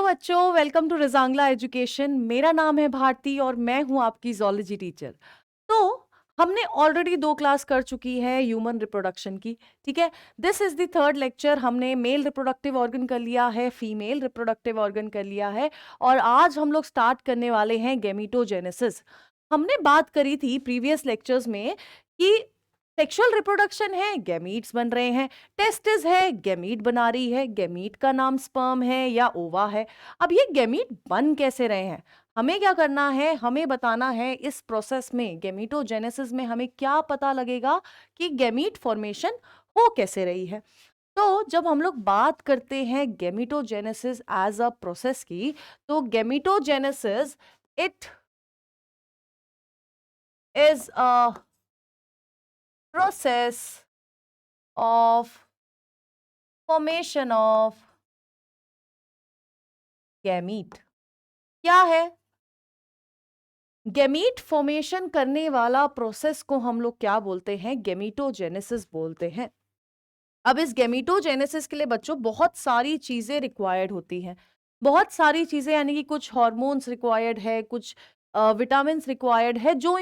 बच्चों, welcome to Rezang La education. मेरा नाम है भारती और मैं हूं आपकी जूलॉजी टीचर। तो हमने ऑलरेडी 2 क्लास कर चुकी है ह्यूमन रिप्रोडक्शन की। ठीक है, this is the third lecture. हमने मेल रिप्रोडक्टिव ऑर्गन कर लिया है, फीमेल रिप्रोडक्टिव ऑर्गन कर लिया है और आज हम लोग स्टार्ट करने वाले हैं गैमीटोजेनेसिस। हमने बात करी थी प्रीवियस लेक्चर्स में कि सेक्सुअल रिप्रोडक्शन है, गैमीट्स बन रहे हैं। टेस्टिस है, गैमीट बना रही है, गैमीट का नाम स्पर्म है या ओवा है। अब ये गैमीट बन कैसे रहे हैं, हमें क्या करना है, हमें बताना है इस प्रोसेस में, गैमीटोजेनेसिस में हमें क्या पता लगेगा कि गैमीट फॉर्मेशन हो कैसे रही है। तो जब हम लोग बात करते हैं गैमीटोजेनेसिस एज अ प्रोसेस की, तो gametogenesis it is a process of formation of gamete. क्या है गैमीट फॉर्मेशन करने वाला प्रोसेस को हम लोग क्या बोलते हैं, गैमीटोजेनेसिस बोलते हैं। अब इस गैमीटोजेनेसिस के लिए बच्चों बहुत सारी चीजें रिक्वायर्ड होती हैं, बहुत सारी चीजें, यानी कि कुछ हार्मोन्स रिक्वायर्ड है, कुछ विटामिन रिक्वायर्ड है जो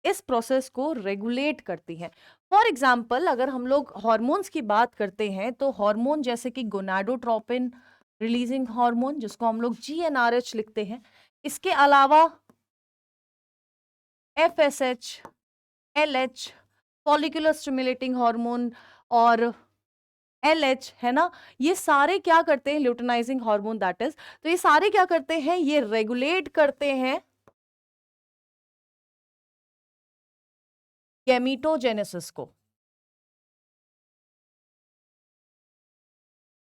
इस प्रोसेस को रेगुलेट करती हैं। फॉर एग्जाम्पल अगर हम लोग हार्मोन्स की बात करते हैं तो हार्मोन जैसे कि गोनाडोट्रोपिन रिलीजिंग हार्मोन, जिसको हम लोग GnRH लिखते हैं, इसके अलावा FSH, LH follicular stimulating hormone और LH है ना, ये सारे क्या करते हैं, ल्यूटेनाइजिंग हार्मोन दैट इज, तो ये सारे क्या करते हैं, ये रेगुलेट करते हैं गैमीटोजेनेसिस को।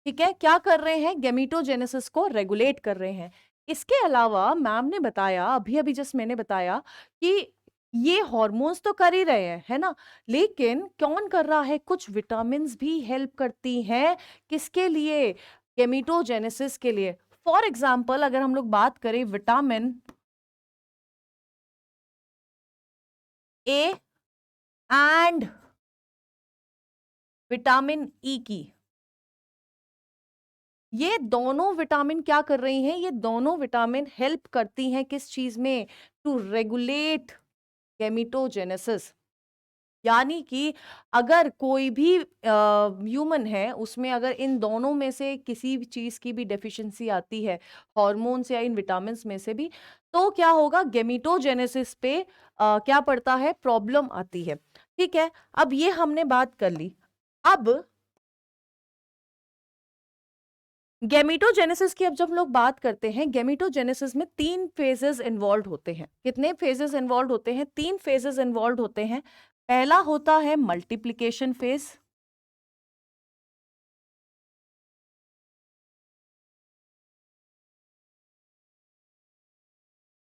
ठीक है, क्या कर रहे हैं, गैमीटोजेनेसिस को रेगुलेट कर रहे हैं। इसके अलावा मैम ने बताया, अभी अभी जस्ट मैंने बताया कि ये हॉर्मोन्स तो कर ही रहे हैं, है ना, लेकिन कौन कर रहा है, कुछ विटामिन्स भी हेल्प करती हैं, किसके लिए, गैमीटोजेनेसिस के लिए। फॉर एग्जाम्पल अगर हम लोग बात करें vitamin A and vitamin E की, ये दोनों विटामिन क्या कर रही हैं, ये दोनों विटामिन हेल्प करती हैं किस चीज में, टू रेगुलेट गैमीटोजेनेसिस। यानी कि अगर कोई भी ह्यूमन है, उसमें अगर इन दोनों में से किसी भी चीज की भी डेफिशिएंसी आती है, हॉर्मोन्स या इन विटामिन में से भी, तो क्या होगा, गैमीटोजेनेसिस पे क्या पड़ता है, प्रॉब्लम आती है। ठीक है, अब ये हमने बात कर ली। अब गैमीटोजेनेसिस की अब जब लोग बात करते हैं, गैमीटोजेनेसिस में 3 फेजेस इन्वॉल्व होते हैं। कितने फेजेस इन्वॉल्व होते हैं, 3 फेजेस इन्वॉल्व होते हैं। पहला होता है multiplication phase,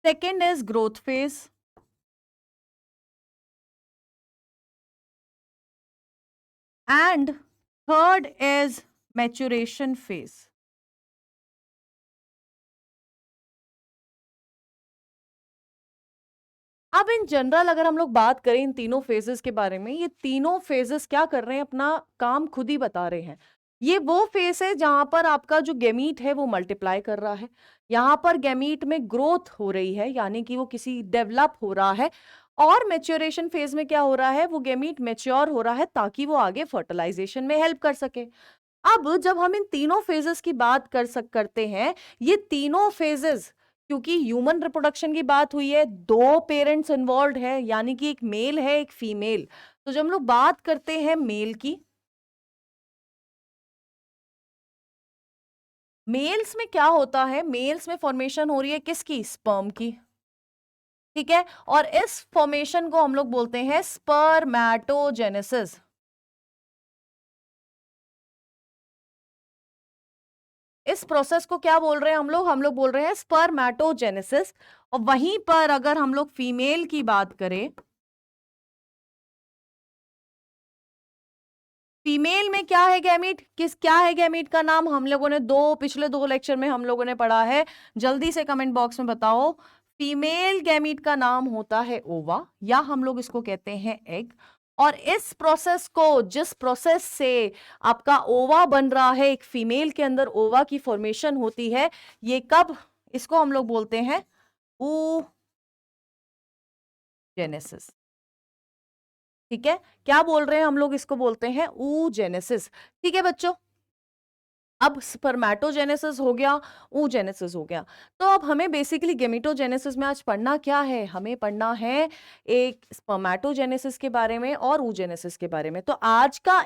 second is growth phase, and third is maturation phase. अब इन जनरल अगर हम लोग बात करें इन तीनों फेजेस के बारे में, ये तीनों फेजेस क्या कर रहे हैं, अपना काम खुद ही बता रहे हैं। ये वो फेज है जहां पर आपका जो गैमीट है वो मल्टीप्लाई कर रहा है, यहाँ पर गैमीट में ग्रोथ हो रही है, यानी कि वो किसी डेवलप हो रहा है। और मेच्योरेशन फेज में क्या हो रहा है, वो गैमीट मेच्योर हो रहा है ताकि वो आगे फर्टिलाइजेशन में हेल्प कर सके। अब जब हम इन तीनों फेजेस की बात करते हैं, ये तीनों फेजेस, क्योंकि ह्यूमन रिप्रोडक्शन की बात हुई है, 2 पेरेंट्स इन्वॉल्व है, यानी कि एक मेल है एक फीमेल। तो जब हम लोग बात करते हैं मेल की, मेल्स में क्या होता है, मेल्स में फॉर्मेशन हो रही है किसकी, स्पर्म की। ठीक है, और इस फॉर्मेशन को हम लोग बोलते हैं स्पर्मेटोजेनेसिस। इस प्रोसेस को क्या बोल रहे हैं हम लोग बोल रहे हैं स्पर्मेटोजेनेसिस। और वहीं पर अगर हम लोग फीमेल की बात करें, फीमेल में क्या है गैमीट, क्या है गैमीट का नाम, हम लोगों ने पिछले 2 लेक्चर में हम लोगों ने पढ़ा है, जल्दी से कमेंट बॉक्स में बताओ। फीमेल गैमीट का नाम होता है ओवा, या हम लोग इसको कहते हैं एग। और इस प्रोसेस को, जिस प्रोसेस से आपका ओवा बन रहा है, एक फीमेल के अंदर ओवा की फॉर्मेशन होती है, ये कब, इसको हम लोग बोलते हैं oogenesis। ठीक है, क्या बोल रहे हैं हम लोग, इसको बोलते हैं oogenesis। ठीक है बच्चों, अब स्पर्मेटोजेनेसिस हो गया, oogenesis हो गया। तो अब हमें बेसिकली गेमेटोजेनेसिस में आज पढ़ना क्या है, हमें पढ़ना है एक स्पर्मेटोजेनेसिस के बारे में और oogenesis के बारे में। तो आज का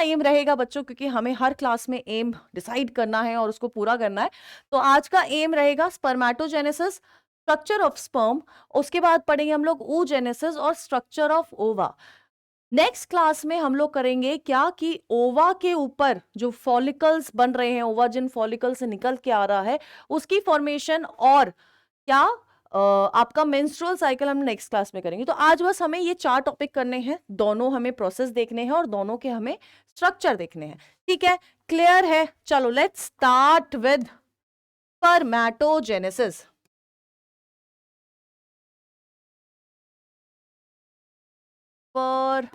एम रहेगा बच्चों, क्योंकि हमें हर क्लास में एम डिसाइड करना है और उसको पूरा करना है। तो आज का एम रहेगा स्पर्मेटोजेनेसिस, स्ट्रक्चर ऑफ स्पर्म। उसके बाद पढ़ेंगे हम लोग oogenesis और स्ट्रक्चर ऑफ ओवा। नेक्स्ट क्लास में हम लोग करेंगे क्या कि ओवा के ऊपर जो फॉलिकल्स बन रहे हैं, ओवा जिन फॉलिकल से निकल के आ रहा है, उसकी फॉर्मेशन और क्या आपका मेंस्ट्रुअल साइकिल हम नेक्स्ट क्लास में करेंगे। तो आज बस हमें ये 4 टॉपिक करने हैं, दोनों हमें प्रोसेस देखने हैं और दोनों के हमें स्ट्रक्चर देखने हैं। ठीक है, क्लियर है? चलो let's start with spermatogenesis. Spermatogenesis.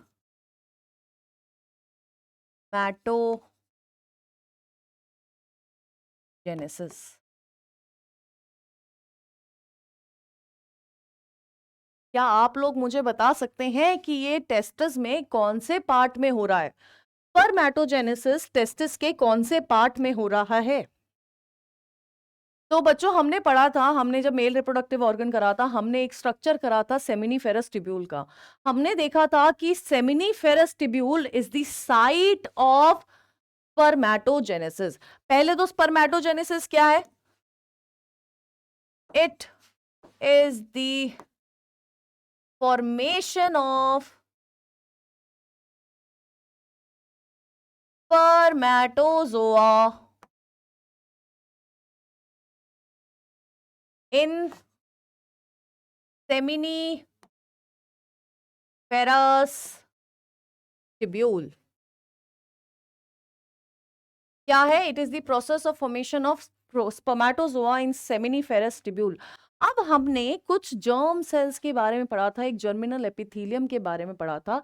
क्या आप लोग मुझे बता सकते हैं कि ये टेस्टिस में कौन से पार्ट में हो रहा है? स्पर्मेटोजेनेसिस टेस्टिस के कौन से पार्ट में हो रहा है? तो बच्चों हमने पढ़ा था, हमने जब मेल रिप्रोडक्टिव ऑर्गन करा था, हमने एक स्ट्रक्चर करा था सेमिनिफेरस टिब्यूल का। हमने देखा था कि seminiferous tubule is the site of spermatogenesis. पहले तो स्पर्मेटोजेनेसिस क्या है? It is the formation of spermatozoa in seminiferous tubule। क्या है? It is the process of formation of spermatozoa in seminiferous tubule. अब हमने कुछ जर्म सेल्स के बारे में पढ़ा था, एक जर्मिनल एपिथेलियम के बारे में पढ़ा था।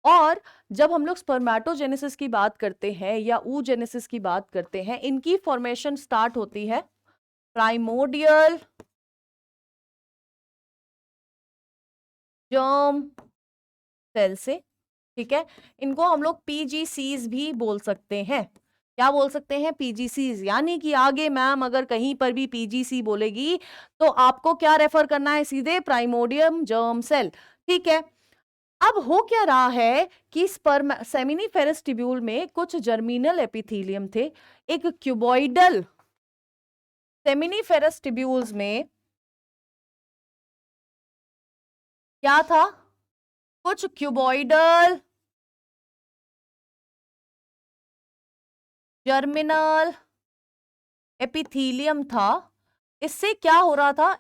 और जब हम लोग स्पर्मेटोजेनेसिस की बात करते हैं या oogenesis की बात करते हैं, इनकी फॉर्मेशन स्टार्ट होती है प्राइमोडियल जर्म सेल से। ठीक है, इनको हम लोग पीजीसीज भी बोल सकते हैं। क्या बोल सकते हैं? पीजीसीज। यानी कि आगे मैम अगर कहीं पर भी पीजीसी बोलेगी तो आपको क्या रेफर करना है? सीधे प्राइमोडियम जर्म सेल। ठीक है, अब हो क्या रहा है कि सेमिनिफेरस टिब्यूल में कुछ जर्मिनल एपिथेलियम थे, एक क्यूबॉइडल सेमिनिफेरस टिब्यूल्स में क्या था? कुछ क्यूबॉइडल जर्मिनल एपिथेलियम था। इससे क्या हो रहा था?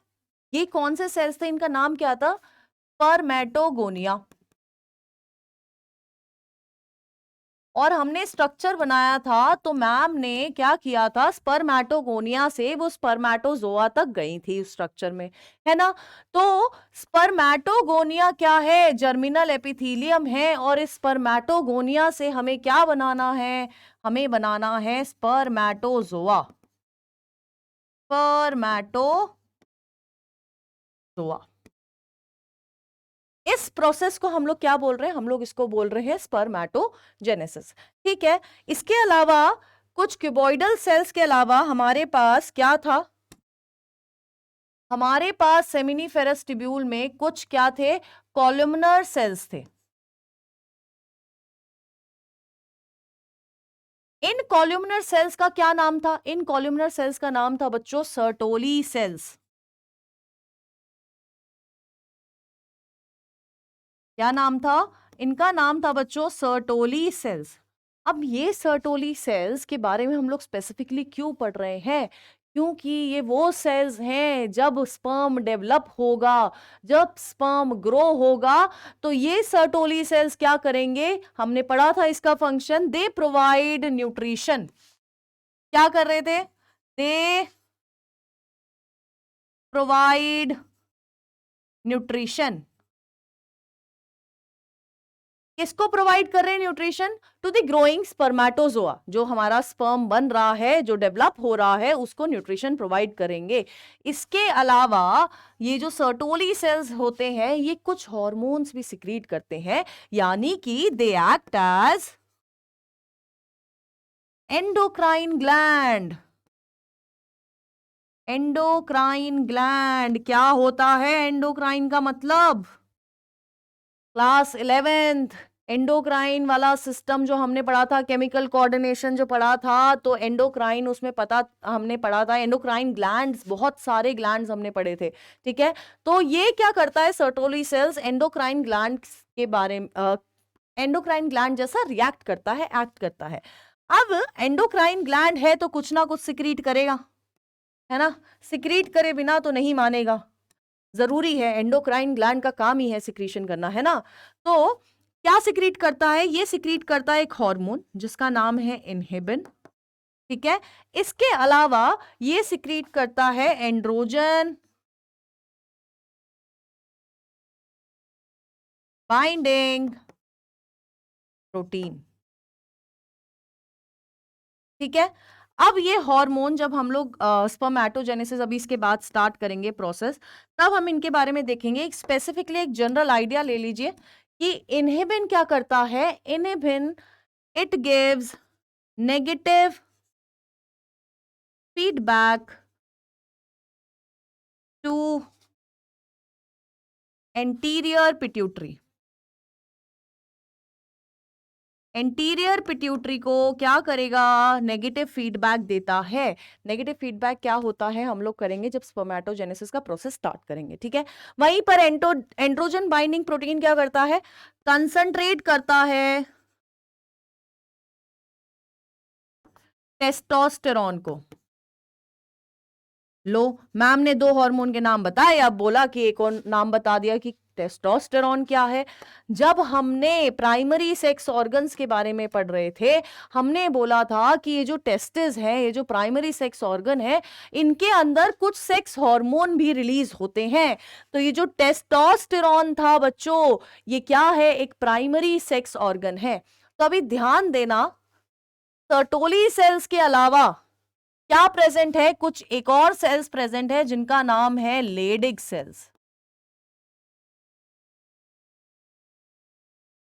ये कौन से सेल्स थे? इनका नाम क्या था? स्पर्मेटोगोनिया। और हमने स्ट्रक्चर बनाया था, तो मैम ने क्या किया था? स्पर्मेटोगोनिया से वो स्पर्मेटोजोआ तक गई थी उस स्ट्रक्चर में, है ना? तो स्पर्मेटोगोनिया क्या है? जर्मिनल एपिथेलियम है। और इस स्पर्मेटोगोनिया से हमें क्या बनाना है? हमें बनाना है स्पर्मेटोजोआ। स्पर्मेटोजोआ। इस प्रोसेस को हम लोग क्या बोल रहे हैं? हम लोग इसको बोल रहे हैं स्पर्मेटोजेनेसिस। ठीक है, इसके अलावा कुछ क्यूबॉइडल सेल्स के अलावा हमारे पास क्या था? हमारे पास सेमिनिफेरस टिब्यूल में कुछ क्या थे? कॉलमनर सेल्स थे। इन कॉलमनर सेल्स का क्या नाम था? इन कॉलमनर सेल्स का नाम था बच्चों सर्टोली सेल्स। क्या नाम था? इनका नाम था बच्चों सर्टोली सेल्स। अब ये सर्टोली सेल्स के बारे में हम लोग स्पेसिफिकली क्यों पढ़ रहे हैं? क्योंकि ये वो सेल्स हैं, जब स्पर्म डेवलप होगा, जब स्पर्म ग्रो होगा, तो ये सर्टोली सेल्स क्या करेंगे? हमने पढ़ा था इसका फंक्शन, दे प्रोवाइड न्यूट्रिशन। क्या कर रहे थे? They provide nutrition. किसको प्रोवाइड कर रहे हैं nutrition? To the growing spermatozoa, जो हमारा स्पर्म बन रहा है, जो डेवलप हो रहा है, उसको न्यूट्रिशन प्रोवाइड करेंगे। इसके अलावा ये जो सर्टोली सेल्स होते हैं, ये कुछ हॉर्मोन्स भी सिक्रीट करते हैं, यानी कि they act as endocrine gland. Endocrine gland क्या होता है? एंडोक्राइन का मतलब क्लास 11th एंडोक्राइन वाला सिस्टम जो हमने पढ़ा था, केमिकल कोऑर्डिनेशन जो पढ़ा था, तो एंडोक्राइन उसमें हमने पढ़ा था, एंडोक्राइन ग्लैंड्स, बहुत सारे ग्लैंड्स हमने पढ़े थे। ठीक है, तो ये क्या करता है? सर्टोली सेल्स एंडोक्राइन ग्लैंड्स के बारे में, एंडोक्राइन ग्लैंड जैसा रिएक्ट करता है, एक्ट करता है। अब एंडोक्राइन ग्लैंड है तो कुछ ना कुछ सिक्रीट करेगा, है ना? सिक्रीट करे बिना तो नहीं मानेगा, जरूरी है, एंडोक्राइन ग्लैंड का काम ही है सिक्रीशन करना, है ना? तो क्या सिक्रीट करता है? ये सिक्रीट करता है एक हार्मोन जिसका नाम है इनहिबिन। ठीक है, इसके अलावा ये सिक्रीट करता है एंड्रोजन बाइंडिंग प्रोटीन। ठीक है, अब ये हार्मोन जब हम लोग स्पर्मेटोजेनेसिस, अभी इसके बाद स्टार्ट करेंगे प्रोसेस, तब हम इनके बारे में देखेंगे। स्पेसिफिकली एक जनरल आइडिया ले लीजिए कि इनहिबिन क्या करता है। Inhibin, it gives negative feedback to anterior pituitary. Anterior pituitary को क्या करेगा? नेगेटिव फीडबैक देता है। नेगेटिव फीडबैक क्या होता है हम लोग करेंगे जब स्पर्मेटोजेनेसिस का प्रोसेस स्टार्ट करेंगे। ठीक है, वहीं पर एंड्रोजन बाइंडिंग प्रोटीन क्या करता है? कंसंट्रेट करता है टेस्टोस्टेरॉन को। लो, मैम ने दो हार्मोन के नाम बताए, अब बोला कि एक और नाम बता दिया कि टेस्टोस्टेरॉन क्या है। जब हमने प्राइमरी सेक्स ऑर्गन्स के बारे में पढ़ रहे थे, हमने बोला था कि ये जो टेस्टिस है, ये जो प्राइमरी सेक्स ऑर्गन है, इनके अंदर कुछ सेक्स हार्मोन भी रिलीज होते हैं। तो ये जो टेस्टोस्टेरॉन था बच्चों, ये क्या है? एक प्राइमरी सेक्स ऑर्गन है। तो अभी ध्यान देना, सर्टोली सेल्स के अलावा क्या प्रेजेंट है? कुछ एक और सेल्स प्रेजेंट है जिनका नाम है लेडिग सेल्स।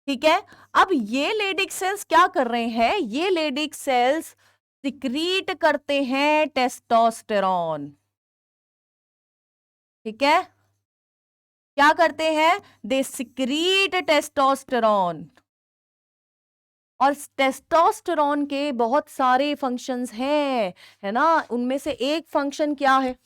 ठीक है, अब ये लेडिग सेल्स क्या कर रहे हैं? ये लेडिग सेल्स सिक्रीट करते हैं टेस्टोस्टेरॉन। ठीक है, क्या करते हैं? They secrete testosterone. और टेस्टोस्टेरॉन के बहुत सारे फंक्शंस हैं, है ना? उनमें से एक फंक्शन क्या है?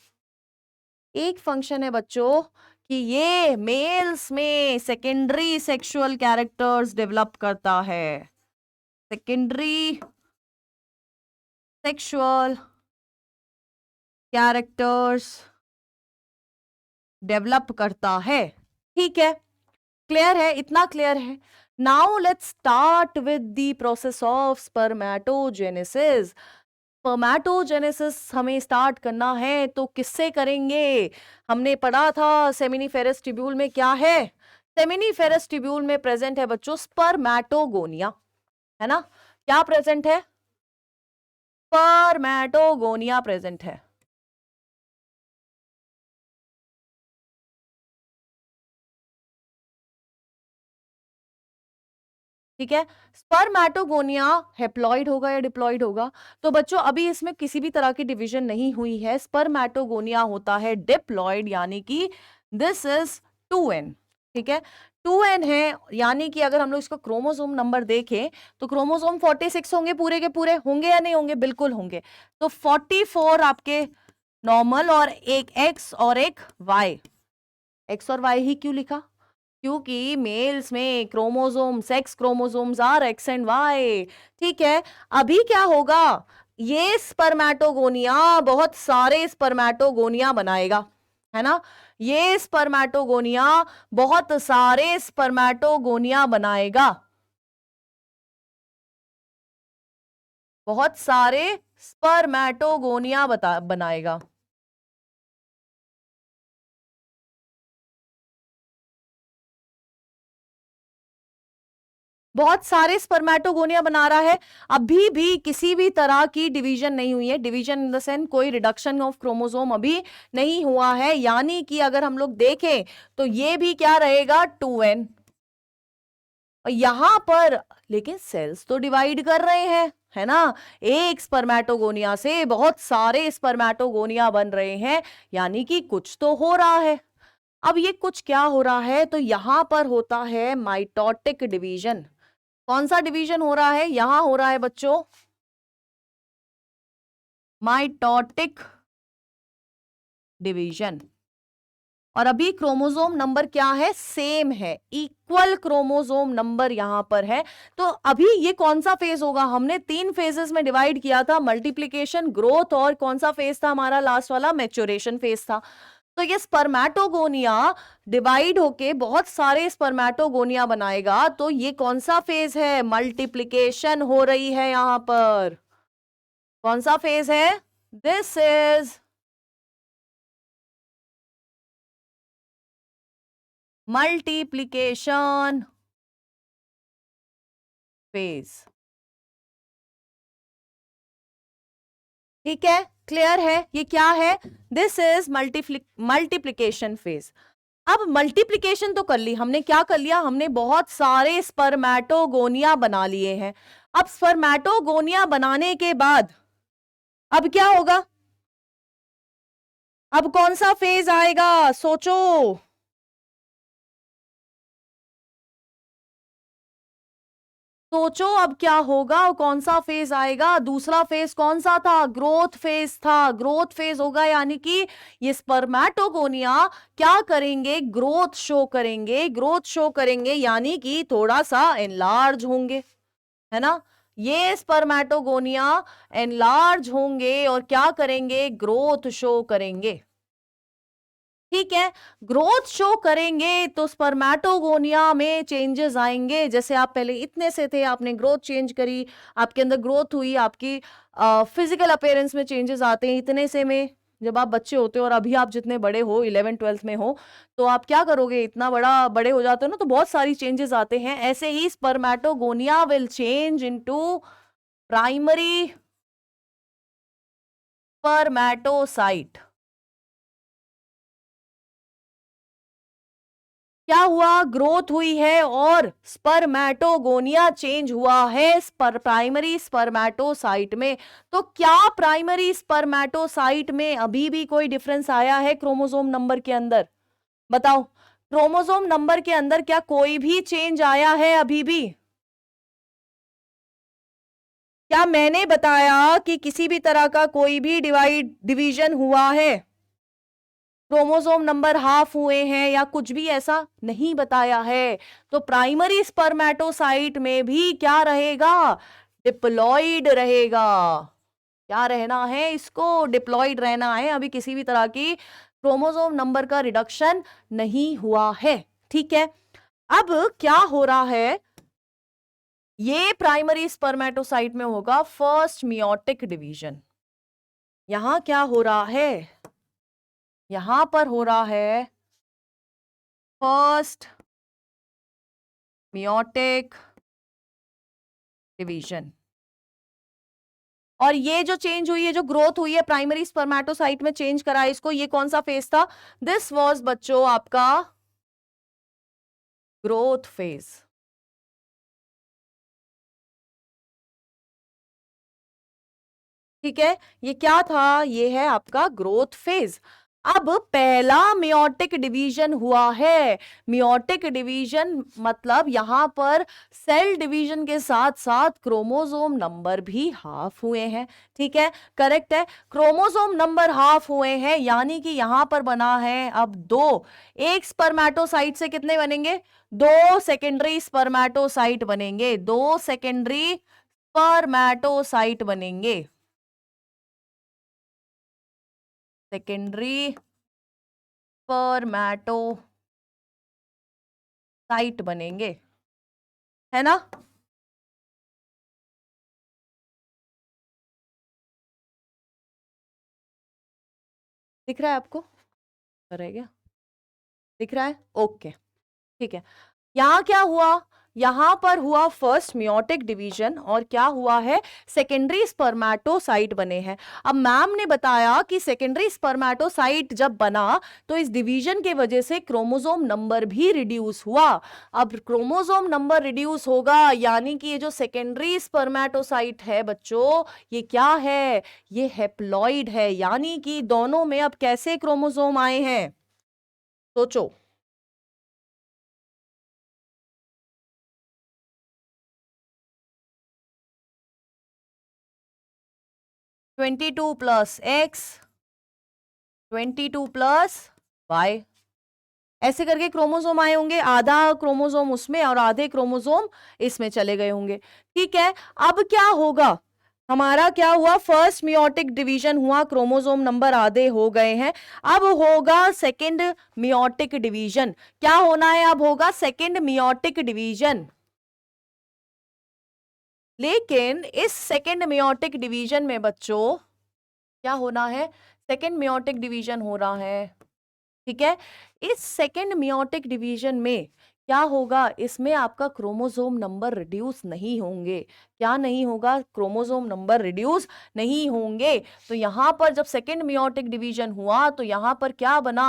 एक फंक्शन है बच्चों कि ये मेल्स में सेकेंडरी सेक्सुअल कैरेक्टर्स डेवलप करता है। सेकेंडरी सेक्सुअल कैरेक्टर्स डेवलप करता है। ठीक है, क्लियर है? इतना क्लियर है? Now let's start with the process of spermatogenesis. Spermatogenesis हमें स्टार्ट करना है तो किससे करेंगे? हमने पढ़ा था सेमिनिफेरस ट्यूब्यूल में क्या है? सेमिनिफेरस ट्यूब्यूल में प्रेजेंट है बच्चों स्पर्मेटोगोनिया, है ना? क्या प्रेजेंट है? स्पर्मेटोगोनिया प्रेजेंट है। ठीक है, स्पर्मेटोगोनिया हेप्लॉइड होगा या डिप्लॉइड होगा? तो बच्चों अभी इसमें किसी भी तरह की डिवीजन नहीं हुई है, स्पर्मेटोगोनिया होता है डिप्लॉइड, यानी कि दिस इज 2n। ठीक है, 2n है, यानी कि अगर हम लोग इसका क्रोमोसोम नंबर देखें तो क्रोमोसोम 46 होंगे, पूरे के पूरे होंगे या नहीं होंगे? बिल्कुल होंगे। तो 44 आपके नॉर्मल और एक एक्स और एक वाई। एक्स और वाई ही क्यों लिखा? क्योंकि मेल्स में chromosome, sex chromosomes are X and Y. ठीक है, अभी क्या होगा? ये स्पर्मेटोगोनिया बहुत सारे स्पर्मेटोगोनिया बनाएगा, है ना? ये स्पर्मेटोगोनिया बहुत सारे स्पर्मेटोगोनिया बनाएगा, बहुत सारे स्पर्मेटोगोनिया बनाएगा। बहुत सारे स्पर्मेटोगोनिया बना रहा है, अभी भी किसी भी तरह की डिवीजन नहीं हुई है, डिवीजन इन द सेंस कोई रिडक्शन ऑफ क्रोमोसोम अभी नहीं हुआ है, यानी कि अगर हम लोग देखें तो ये भी क्या रहेगा 2n, और यहां पर लेकिन सेल्स तो डिवाइड कर रहे हैं, है ना, एक स्पर्मेटोगोनिया से बहुत सारे स्पर्मेटोगोनिया बन रहे हैं, यानी कि कुछ तो हो रहा है। अब ये कुछ क्या हो रहा है, तो यहां पर होता है माइटोटिक डिवीजन। कौन सा डिवीजन हो रहा है, यहां हो रहा है बच्चों माइटोटिक डिवीजन, और अभी क्रोमोसोम नंबर क्या है, सेम है, इक्वल क्रोमोसोम नंबर यहां पर है। तो अभी ये कौन सा फेज होगा, हमने 3 फेजेस में डिवाइड किया था, मल्टीप्लिकेशन, ग्रोथ, और कौन सा फेज था हमारा लास्ट वाला, मैच्योरेशन फेज था। तो ये स्पर्मेटोगोनिया डिवाइड होके बहुत सारे स्पर्मेटोगोनिया बनाएगा, तो ये कौन सा फेज है, मल्टीप्लिकेशन हो रही है यहां पर, कौन सा फेज है, दिस इज मल्टीप्लिकेशन फेज। ठीक है, क्लियर है, ये क्या है, दिस इज मल्टीप्लिकेशन फेज। अब मल्टीप्लिकेशन तो कर ली हमने, क्या कर लिया हमने, बहुत सारे स्पर्मेटोगोनिया बना लिए हैं। अब स्पर्मेटोगोनिया बनाने के बाद अब क्या होगा, अब कौन सा फेज आएगा, सोचो, सोचो अब क्या होगा, कौन सा फेज आएगा, दूसरा फेज कौन सा था, ग्रोथ फेज था, ग्रोथ फेज होगा, यानी कि ये स्पर्मेटोगोनिया क्या करेंगे, ग्रोथ शो करेंगे, ग्रोथ शो करेंगे, यानी कि थोड़ा सा एनलार्ज होंगे, है ना, ये स्पर्मेटोगोनिया एनलार्ज होंगे और क्या करेंगे, ग्रोथ शो करेंगे। ठीक है, ग्रोथ शो करेंगे तो स्पर्मेटोगोनिया में चेंजेस आएंगे, जैसे आप पहले इतने से थे, आपने ग्रोथ चेंज करी, आपके अंदर ग्रोथ हुई, आपकी फिजिकल अपीयरेंस में चेंजेस आते हैं इतने से में, जब आप बच्चे होते हो, और अभी आप जितने बड़े हो 11th-12th में हो, तो आप क्या करोगे, इतना बड़ा बड़े हो जाते हो ना, तो बहुत सारी चेंजेस आते हैं, ऐसे ही spermatogonia will change into primary spermatocyte. क्या हुआ, ग्रोथ हुई है और स्पर्मेटोगोनिया चेंज हुआ है प्राइमरी स्पर्मेटोसाइट में। तो क्या प्राइमरी स्पर्मेटोसाइट में अभी भी कोई डिफरेंस आया है क्रोमोसोम नंबर के अंदर, बताओ, क्रोमोसोम नंबर के अंदर क्या कोई भी चेंज आया है अभी भी, क्या मैंने बताया कि किसी भी तरह का कोई भी डिवीजन हुआ है, क्रोमोसोम नंबर हाफ हुए हैं या कुछ भी ऐसा नहीं बताया है। तो प्राइमरी स्पर्मेटोसाइट में भी क्या रहेगा, डिप्लॉइड रहेगा, क्या रहना है इसको, डिप्लॉइड रहना है, अभी किसी भी तरह की क्रोमोसोम नंबर का रिडक्शन नहीं हुआ है। ठीक है, अब क्या हो रहा है, ये प्राइमरी स्पर्मेटोसाइट में होगा फर्स्ट मियोटिक डिवीजन। यहां क्या हो रहा है, यहां पर हो रहा है फर्स्ट मियोटिक डिवीजन, और ये जो चेंज हुई है, जो ग्रोथ हुई है प्राइमरी स्पर्मेटोसाइट में चेंज करा है इसको, ये कौन सा फेज था, दिस वाज बच्चों आपका ग्रोथ फेज। ठीक है, ये क्या था, ये है आपका ग्रोथ फेज। अब पहला मियोटिक डिवीजन हुआ है, मियोटिक डिवीजन मतलब यहां पर सेल डिवीजन के साथ साथ क्रोमोसोम नंबर भी हाफ हुए हैं। ठीक है, करेक्ट है, क्रोमोसोम नंबर हाफ हुए हैं, यानी कि यहां पर बना है अब दो, एक स्पर्मेटोसाइट से कितने बनेंगे, दो सेकेंडरी स्पर्मेटोसाइट बनेंगे, दो सेकेंडरी स्पर्मेटोसाइट बनेंगे, सेकेंडरी स्पर्मेटोसाइट बनेंगे, है ना, दिख रहा है आपको, रह गया, दिख रहा है, ओके, ठीक है, यहां क्या हुआ, यहां पर हुआ फर्स्ट मियोटिक डिवीजन और क्या हुआ है, सेकेंडरी स्पर्मेटोसाइट बने हैं। अब मैम ने बताया कि सेकेंडरी स्पर्मेटोसाइट जब बना तो इस डिवीजन के वजह से क्रोमोसोम नंबर भी रिड्यूस हुआ। अब क्रोमोसोम नंबर रिड्यूस होगा यानी कि ये जो सेकेंडरी स्पर्मेटोसाइट है बच्चों, ये क्या है, ये हैप्लॉइड है, यानी कि दोनों में अब कैसे क्रोमोसोम आए हैं, सोचो। 22 प्लस एक्स, 22 प्लस वाई, ऐसे करके क्रोमोसोम आए होंगे, आधा क्रोमोसोम उसमें और आधे क्रोमोसोम इसमें चले गए होंगे। ठीक है, अब क्या होगा, हमारा क्या हुआ, फर्स्ट मियोटिक डिवीजन हुआ, क्रोमोसोम नंबर आधे हो गए हैं। अब होगा सेकंड मियोटिक डिवीजन। क्या होना है, अब होगा सेकंड मियोटिक डिवीजन। लेकिन इस सेकंड मियोटिक डिवीजन में बच्चों क्या होना है, सेकंड मियोटिक डिवीजन हो रहा है। ठीक है, इस सेकंड मियोटिक डिवीजन में क्या होगा, इसमें आपका क्रोमोसोम नंबर रिड्यूस नहीं होंगे। क्या नहीं होगा, क्रोमोसोम नंबर रिड्यूस नहीं होंगे। तो यहां पर जब सेकंड मियोटिक डिवीजन हुआ तो यहां पर क्या बना,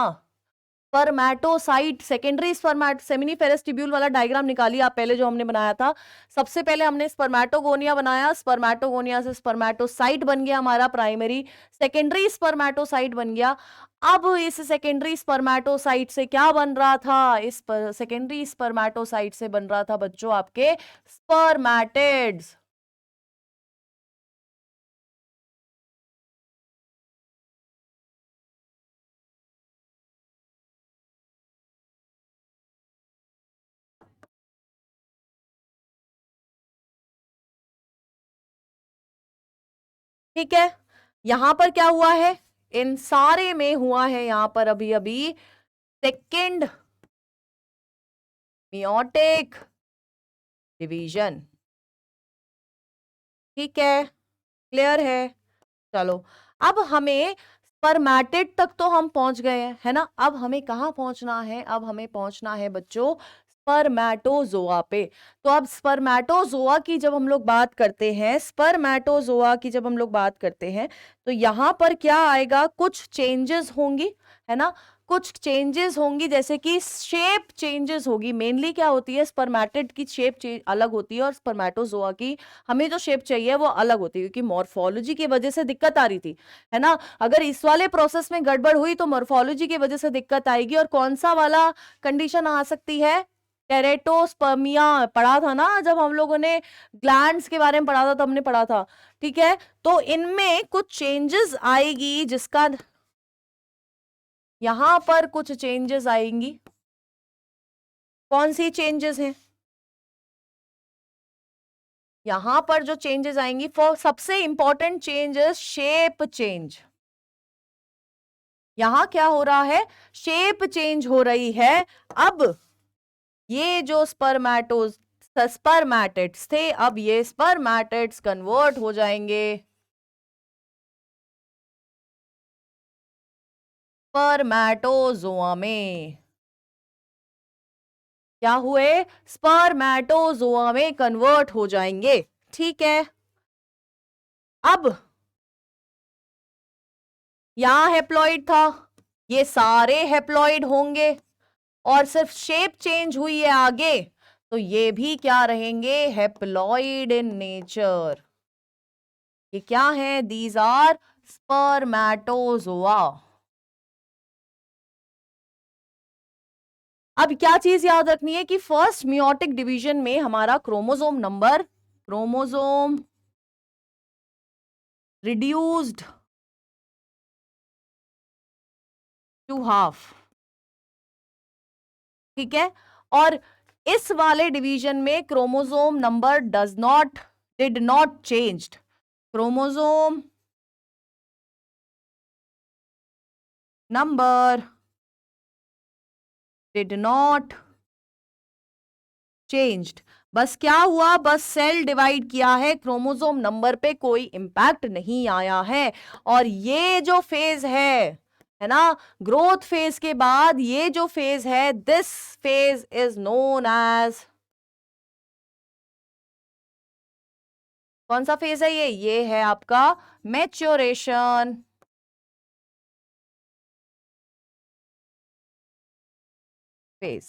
स्पर्मेटोसाइट, सेकेंडरी स्पर्मेट, सेमिनिफेरस ट्यूब्यूल वाला डायग्राम निकालिए आप पहले जो हमने बनाया था। सबसे पहले हमने स्पर्मेटोगोनिया बनाया, स्पर्मेटोगोनिया से स्पर्मेटोसाइट बन गया हमारा प्राइमरी, सेकेंडरी स्पर्मेटोसाइट बन गया। अब इस सेकेंडरी स्पर्मेटोसाइट से क्या बन रहा था, इस सेकेंडरी स्पर्मेटोसाइट से बन रहा था बच्चों आपके स्पर्मेटिड्स। ठीक है, यहां पर क्या हुआ है, इन सारे में हुआ है यहां पर अभी अभी सेकेंड मियोटिक डिवीजन। ठीक है, क्लियर है। चलो, अब हमें स्पर्मेटिड तक तो हम पहुंच गए हैं, है ना। अब हमें कहां पहुंचना है, अब हमें पहुंचना है बच्चों स्पर्मेटोजोआ पे। तो अब स्पर्मेटोजोआ की जब हम लोग बात करते हैं, स्पर्मेटोजोआ की जब हम लोग बात करते हैं तो यहां पर क्या आएगा, कुछ चेंजेस होंगी, है ना, कुछ चेंजेस होंगी, जैसे कि शेप चेंजेस होगी। मेनली क्या होती है, स्पर्मेटिड की शेप अलग होती है और स्पर्मेटोजोआ की हमें जो शेप चाहिए वो अलग होती है, क्योंकि मॉर्फोलॉजी की वजह से दिक्कत आ रही थी, है ना। अगर इस वाले प्रोसेस में गड़बड़ हुई तो मॉर्फोलॉजी की वजह से दिक्कत आएगी। और कौन सा वाला कंडीशन आ सकती है, टेरेटोस्पर्मिया, पढ़ा था ना जब हम लोगों ने ग्लैंड्स के बारे में पढ़ा था, तो हमने पढ़ा था। ठीक है, तो इनमें कुछ चेंजेस आएगी, जिसका यहां पर कुछ चेंजेस आएंगी। कौन सी चेंजेस हैं, यहां पर जो चेंजेस आएंगी, फॉर सबसे इंपॉर्टेंट चेंजेस शेप चेंज। यहां क्या हो रहा है, शेप चेंज हो रही है। अब ये जो स्पर्मेटिड्स थे, अब ये स्पर्मेटिड्स कन्वर्ट हो जाएंगे स्पर्मेटोजोआ में। क्या हुए, स्पर्मेटोजोआ में कन्वर्ट हो जाएंगे। ठीक है, अब यहां हेप्लॉइड था, ये सारे हेप्लॉइड होंगे, और सिर्फ शेप चेंज हुई है आगे, तो ये भी क्या रहेंगे, हेप्लॉइड इन नेचर। ये क्या है, दीज आर स्पर्मेटोजोआ। अब क्या चीज याद रखनी है कि फर्स्ट मियोटिक डिवीजन में हमारा क्रोमोसोम रिड्यूस्ड टू हाफ। ठीक है, और इस वाले डिवीजन में chromosome number did not changed. Chromosome number did not changed. बस क्या हुआ, बस सेल डिवाइड किया है, क्रोमोसोम नंबर पे कोई इंपैक्ट नहीं आया है। और ये जो फेज है ना, ग्रोथ फेज के बाद ये जो फेज है, this phase is known as कौन सा फेज है ये है आपका मैच्योरेशन फेज।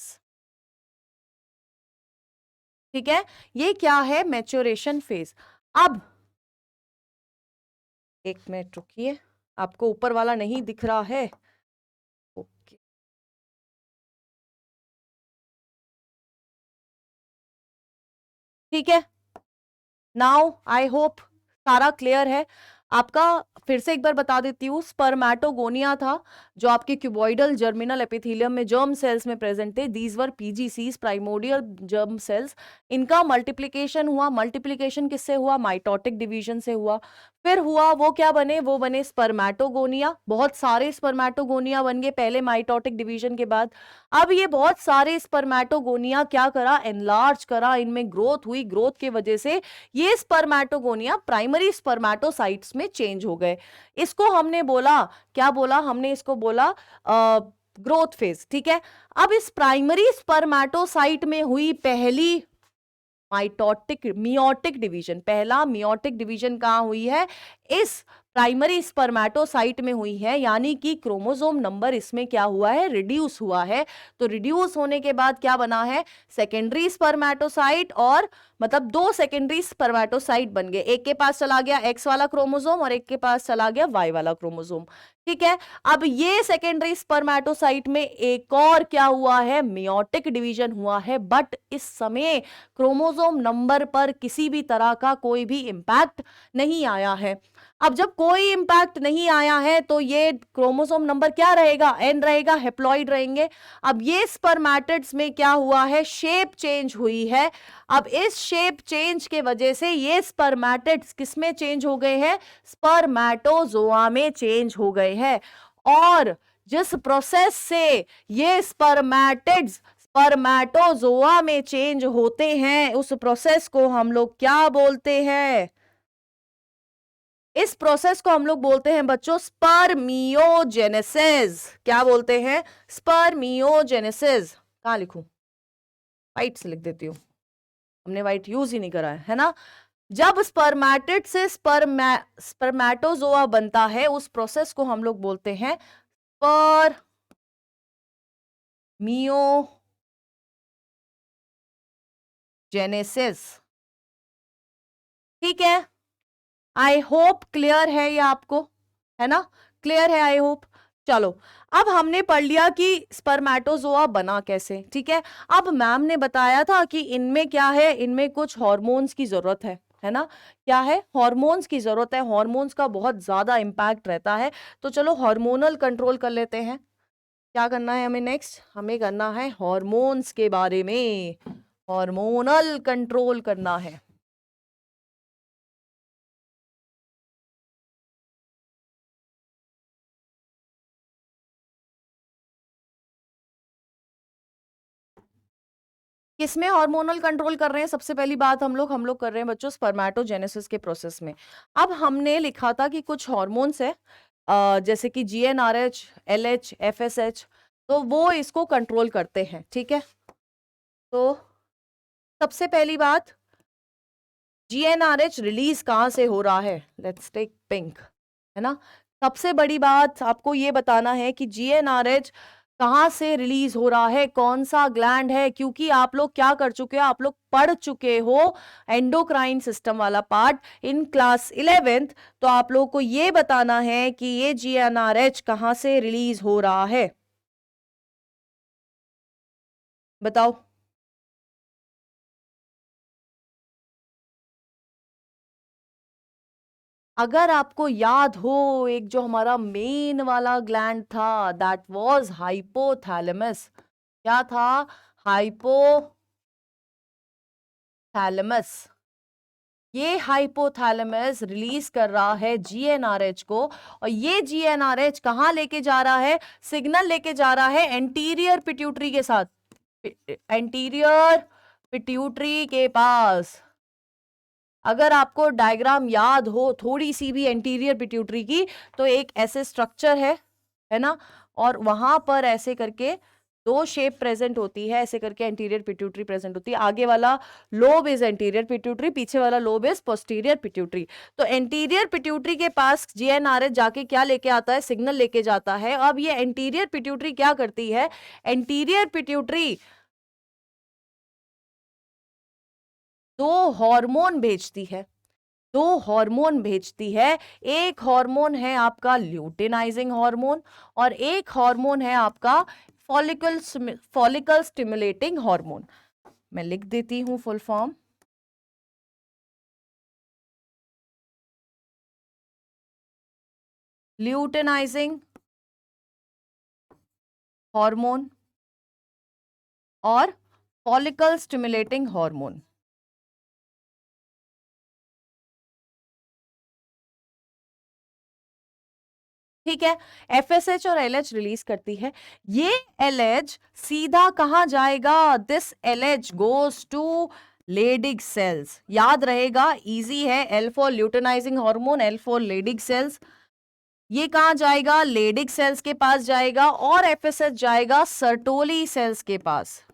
ठीक है, ये क्या है, मैच्योरेशन फेज। अब एक मिनट रुकिए, आपको ऊपर वाला नहीं दिख रहा है, ओके। ठीक है, नाउ आई होप सारा क्लियर है आपका। फिर से एक बार बता देती हूँ, स्पर्मेटोगोनिया था जो आपके क्यूबॉइडल जर्मिनल एपिथेलियम में जर्म सेल्स में प्रेजेंट थे। These were PGCs, primordial germ cells. इनका मल्टीप्लिकेशन हुआ, मल्टीप्लिकेशन किससे हुआ, माइटोटिक डिवीजन से हुआ। फिर हुआ वो क्या बने, वो बने स्पर्मेटोगोनिया। बहुत सारे स्पर्मेटोगोनिया बन गए पहले माइटोटिक डिवीजन के बाद। अब ये बहुत सारे स्पर्मेटोगोनिया क्या करा, एनलार्ज करा, इनमें ग्रोथ हुई। ग्रोथ के वजह से ये स्पर्मेटोगोनिया प्राइमरी स्पर्मेटोसाइट्स में चेंज हो गए। इसको हमने बोला, क्या बोला हमने, इसको बोला ग्रोथ फेज। ठीक है, अब इस प्राइमरी स्पर्मेटोसाइट में हुई पहली माइटोटिक मियोटिक डिवीजन। पहला मियोटिक डिवीजन कहां हुई है, इस प्राइमरी स्पर्मेटोसाइट में हुई है, यानी कि क्रोमोसोम नंबर इसमें क्या हुआ है, रिड्यूस हुआ है। तो रिड्यूस होने के बाद क्या बना है, सेकेंडरी स्पर्मेटोसाइट, और मतलब दो सेकेंडरी स्पर्मेटोसाइट बन गए। एक के पास चला गया एक्स वाला क्रोमोसोम और एक के पास चला गया वाई वाला क्रोमोसोम। ठीक है, अब ये सेकेंडरी स्पर्मेटोसाइट में एक और क्या हुआ है, मियोटिक डिवीजन हुआ है। बट इस समय क्रोमोसोम नंबर पर किसी भी तरह का कोई भी इंपैक्ट नहीं आया है। अब जब कोई इंपैक्ट नहीं आया है तो ये क्रोमोसोम नंबर क्या रहेगा, एन रहेगा, हेप्लॉइड रहेंगे। अब ये स्पर्मेटिड्स में क्या हुआ है, शेप चेंज हुई है। अब इस शेप चेंज के वजह से ये स्पर्मेटिड्स किसमें चेंज हो गए हैं, स्पर्मेटोजोआ में चेंज हो गए हैं। और जिस प्रोसेस से ये स्पर्मेटिड्स स्पर्मेटोजोआ में चेंज होते हैं, उस प्रोसेस को हम लोग क्या बोलते हैं, इस प्रोसेस को हम लोग बोलते हैं बच्चों स्पर्मियोजेनेसिस। क्या बोलते हैं, स्पर्मियोजेनेसिस। कहां लिखूं, वाइट से लिख देती हूं, हमने वाइट यूज ही नहीं करा है ना। जब स्पर्मेटिड से स्पर्मेटोजोआ बनता है, उस प्रोसेस को हम लोग बोलते हैं स्पर्मियोजेनेसिस। ठीक है, आई होप क्लियर है ये आपको, है ना, क्लियर है आई होप। चलो, अब हमने पढ़ लिया कि स्पर्मेटोजोआ बना कैसे। ठीक है, अब मैम ने बताया था कि इनमें क्या है, इनमें कुछ हार्मोन्स की जरूरत है ना। क्या है, हार्मोन्स की जरूरत है, हार्मोन्स का बहुत ज्यादा इंपैक्ट रहता है। तो चलो हार्मोनल कंट्रोल कर लेते हैं। क्या करना है हमें, नेक्स्ट हमें करना है हार्मोन्स के बारे में, हार्मोनल कंट्रोल करना है। किसमें हार्मोनल कंट्रोल कर रहे हैं, सबसे पहली बात हम लोग कर रहे हैं बच्चों स्पर्मेटोजेनेसिस के प्रोसेस में। अब हमने लिखा था कि कुछ हार्मोन्स है जैसे कि जीएनआरएच, एलएच, एफएसएच, तो वो इसको कंट्रोल करते हैं। ठीक है, तो सबसे पहली बात, जीएनआरएच रिलीज कहां से हो रहा है, लेट्स टेक पिंक, है ना। सबसे बड़ी बात आपको ये बताना है कि जीएनआरएच कहां से रिलीज हो रहा है, कौन सा ग्लैंड है, क्योंकि आप लोग क्या कर चुके हो, आप लोग पढ़ चुके हो एंडोक्राइन सिस्टम वाला पार्ट इन क्लास 11th। तो आप लोग को ये बताना है कि ये जीएनआरएच कहां से रिलीज हो रहा है, बताओ। अगर आपको याद हो, एक जो हमारा मेन वाला ग्लैंड था, दैट वाज हाइपोथैलेमस। क्या था, हाइपोथैलेमस। ये हाइपोथैलेमस रिलीज कर रहा है जीएनआरएच को, और ये जीएनआरएच कहां लेके जा रहा है, सिग्नल लेके जा रहा है एंटीरियर पिट्यूटरी के साथ, एंटीरियर पिट्यूटरी के पास। अगर आपको डायग्राम याद हो थोड़ी सी भी एंटीरियर पिट्यूटरी की, तो एक ऐसे स्ट्रक्चर है ना, और वहां पर ऐसे करके दो शेप प्रेजेंट होती है ऐसे करके, एंटीरियर पिट्यूटरी प्रेजेंट होती है। आगे वाला लोब इज एंटीरियर पिट्यूटरी, पीछे वाला लोब इज पोस्टीरियर पिट्यूटरी। तो एंटीरियर पिट्यूटरी के पास जीएनआरएच जाके क्या लेके आता है, सिग्नल लेके जाता है। अब ये एंटीरियर पिट्यूटरी क्या करती है, एंटीरियर पिट्यूटरी दो हार्मोन भेजती है, दो हार्मोन भेजती है। एक हार्मोन है आपका ल्यूटेनाइजिंग हार्मोन और एक हार्मोन है आपका फॉलिकल स्टिमुलेटिंग हार्मोन। मैं लिख देती हूं फुल फॉर्म। ल्यूटेनाइजिंग हार्मोन और फॉलिकल स्टिमुलेटिंग हार्मोन। ठीक है, एफएसएच और एलएच रिलीज करती है। ये एलएच सीधा कहां जाएगा, this LH goes to Leydig cells. याद रहेगा, इजी है, L for luteinizing hormone, L for Leydig cells. ये कहां जाएगा, लेडिग सेल्स के पास जाएगा, और एफएसएच जाएगा सर्टोली सेल्स के पास।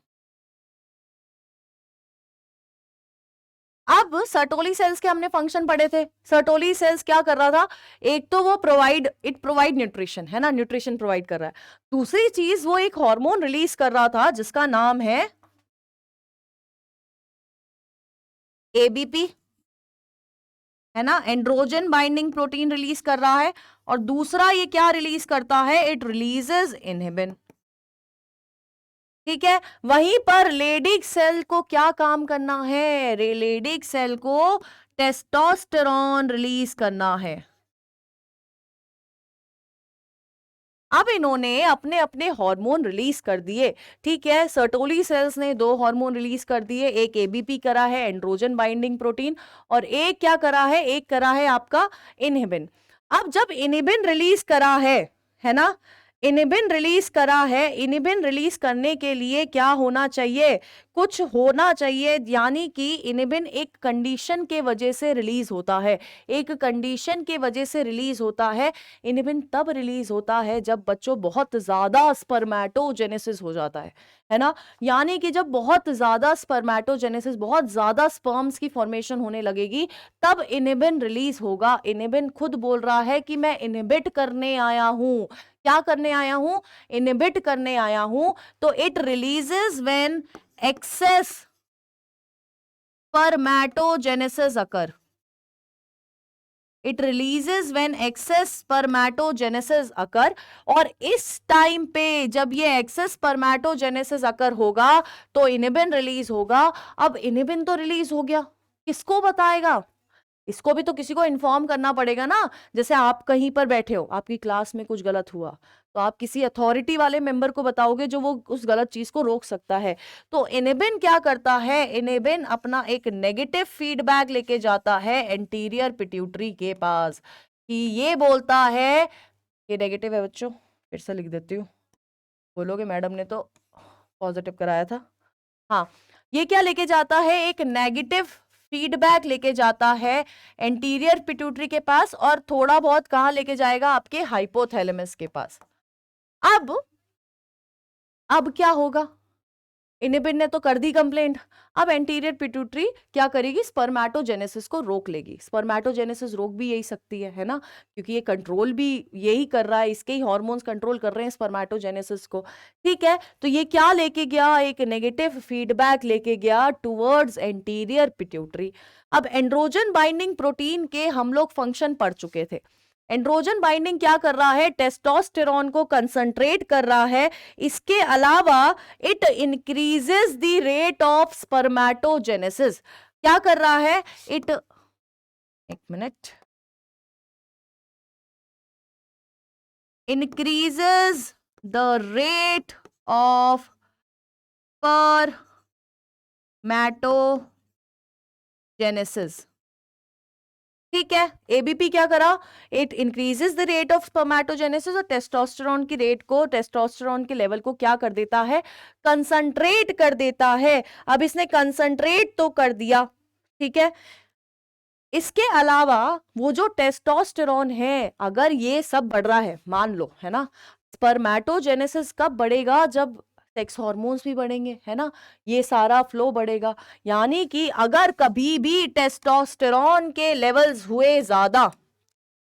अब सर्टोली सेल्स के हमने फंक्शन पढ़े थे। सर्टोली सेल्स क्या कर रहा था, एक तो वो प्रोवाइड न्यूट्रिशन, है ना, न्यूट्रिशन प्रोवाइड कर रहा है। दूसरी चीज वो एक हार्मोन रिलीज कर रहा था जिसका नाम है एबीपी, है ना, एंड्रोजन बाइंडिंग प्रोटीन रिलीज कर रहा है। और दूसरा ये क्या रिलीज करता है, इट रिलीजेस इनहिबिन। ठीक है, वहीं पर लेडिग सेल को क्या काम करना है, लेडिग सेल को टेस्टोस्टेरॉन रिलीज करना है। अब इन्होंने अपने अपने हार्मोन रिलीज कर दिए। ठीक है, सर्टोली सेल्स ने दो हार्मोन रिलीज कर दिए, एक एबीपी करा है एंड्रोजन बाइंडिंग प्रोटीन, और एक क्या करा है, एक करा है आपका इनहिबिन। अब जब इनहिबिन रिलीज करा है ना, इनहिबिन रिलीज करा है, इनहिबिन रिलीज करने के लिए क्या होना चाहिए, कुछ होना चाहिए, यानी कि इनहिबिन एक कंडीशन के वजह से रिलीज होता है, एक कंडीशन के वजह से रिलीज होता है। इनहिबिन तब रिलीज होता है जब बच्चों बहुत ज्यादा स्पर्मेटोजेनेसिस हो जाता है ना, यानी कि जब बहुत ज्यादा स्पर्मेटोजेनेसिस, बहुत ज्यादा स्पर्म्स की फॉर्मेशन होने लगेगी, तब इनहिबिन रिलीज होगा। इनहिबिन खुद बोल रहा है कि मैं इनहिबिट करने आया हूं। क्या करने आया हूं, इनहिबिट करने आया हूं। तो it releases when excess spermatogenesis occur. It releases when excess spermatogenesis occur. और इस टाइम पे जब ये excess spermatogenesis occur होगा तो इनहिबिन रिलीज होगा। अब इनहिबिन तो रिलीज हो गया, किसको बताएगा, इसको भी तो किसी को इन्फॉर्म करना पड़ेगा ना। जैसे आप कहीं पर बैठे हो, आपकी क्लास में कुछ गलत हुआ, तो आप किसी अथॉरिटी वाले मेंबर को बताओगे जो वो उस गलत चीज को रोक सकता है। तो इनहिबिन क्या करता है, इनहिबिन अपना एक नेगेटिव फीडबैक लेके जाता है एंटीरियर पिट्यूटरी के पास, कि ये बोलता है, ये नेगेटिव है बच्चों, फिर से लिख देती हूँ, बोलोगे मैडम ने तो पॉजिटिव कराया था। हाँ, ये क्या लेके जाता है, एक नेगेटिव फीडबैक लेके जाता है एंटीरियर पिट्यूटरी के पास, और थोड़ा बहुत कहां लेके जाएगा, आपके हाइपोथैलेमस के पास। अब क्या होगा, इनहिबिन ने तो कर दी कंप्लेंट। अब एंटीरियर पिट्यूटरी क्या करेगी, स्पर्मेटोजेनेसिस को रोक लेगी। स्पर्मेटोजेनेसिस रोक भी यही सकती है ना, क्योंकि ये कंट्रोल भी यही कर रहा है, इसके ही हार्मोन्स कंट्रोल कर रहे हैं स्पर्मेटोजेनेसिस को। ठीक है, तो ये क्या लेके गया, एक नेगेटिव फीडबैक लेके गया टुवर्ड्स एंटीरियर पिट्यूटरी। अब एंड्रोजन बाइंडिंग प्रोटीन के हम लोग फंक्शन पढ़ चुके थे। एंड्रोजन बाइंडिंग क्या कर रहा है, टेस्टोस्टेरॉन को कंसंट्रेट कर रहा है। इसके अलावा it increases the rate of spermatogenesis. क्या कर रहा है, इट, एक minute, increases the rate of spermatogenesis. ठीक है, एबीपी क्या करा, it increases the rate of spermatogenesis, और टेस्टोस्टेरॉन की रेट को, टेस्टोस्टेरॉन के लेवल को क्या कर देता है, कंसंट्रेट कर देता है। अब इसने कंसंट्रेट तो कर दिया, ठीक है, इसके अलावा वो जो टेस्टोस्टेरॉन है, अगर ये सब बढ़ रहा है, मान लो, है ना, स्पर्मेटोजेनेसिस कब बढ़ेगा, जब सेक्स हार्मोन्स भी बढ़ेंगे, है ना, ये सारा फ्लो बढ़ेगा। यानी कि अगर कभी भी टेस्टोस्टेरोन के लेवल्स हुए ज्यादा,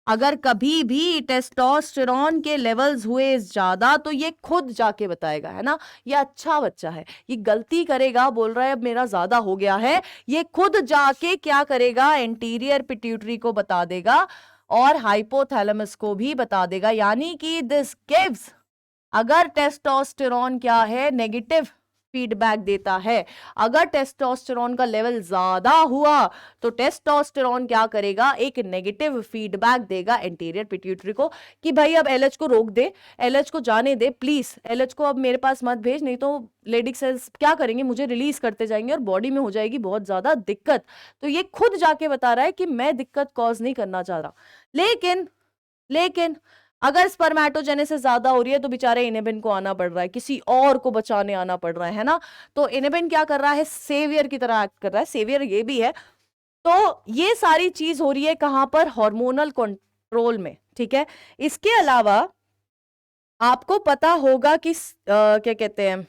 अगर कभी भी टेस्टोस्टेरोन के लेवल्स हुए ज्यादा, तो ये खुद जाके बताएगा, है ना, ये अच्छा बच्चा है, ये गलती करेगा, बोल रहा है अब मेरा ज्यादा हो गया है, ये खुद जाके क्या करेगा, एंटीरियर पिट्यूटरी को बता देगा और हाइपोथैलेमस को भी बता देगा। यानी कि दिस गिव्स, अगर टेस्टोस्टेरोन क्या है, नेगेटिव फीडबैक देता है, अगर टेस्टोस्टेरोन का लेवल ज्यादा हुआ तो टेस्टोस्टेरोन क्या करेगा, एक नेगेटिव फीडबैक देगा एंटीरियर पिट्यूटरी को कि भाई अब एलएच को रोक दे, एलएच को जाने दे, प्लीज एलएच को अब मेरे पास मत भेज, नहीं तो लेडिक सेल्स क्या करेंगे, मुझे रिलीज करते जाएंगे और बॉडी में हो जाएगी बहुत ज्यादा दिक्कत। तो ये खुद जाके बता रहा है कि मैं दिक्कत कॉज नहीं करना चाह रहा। लेकिन अगर स्पर्मेटोजेनेसिस ज्यादा हो रही है तो बेचारे इनेबिन को आना पड़ रहा है, किसी और को बचाने आना पड़ रहा है ना। तो इनेबिन क्या कर रहा है, सेवियर की तरह एक्ट कर रहा है, सेवियर ये भी है। तो ये सारी चीज हो रही है कहां पर, हार्मोनल कंट्रोल में, ठीक है। इसके अलावा आपको पता होगा कि क्या कहते हैं,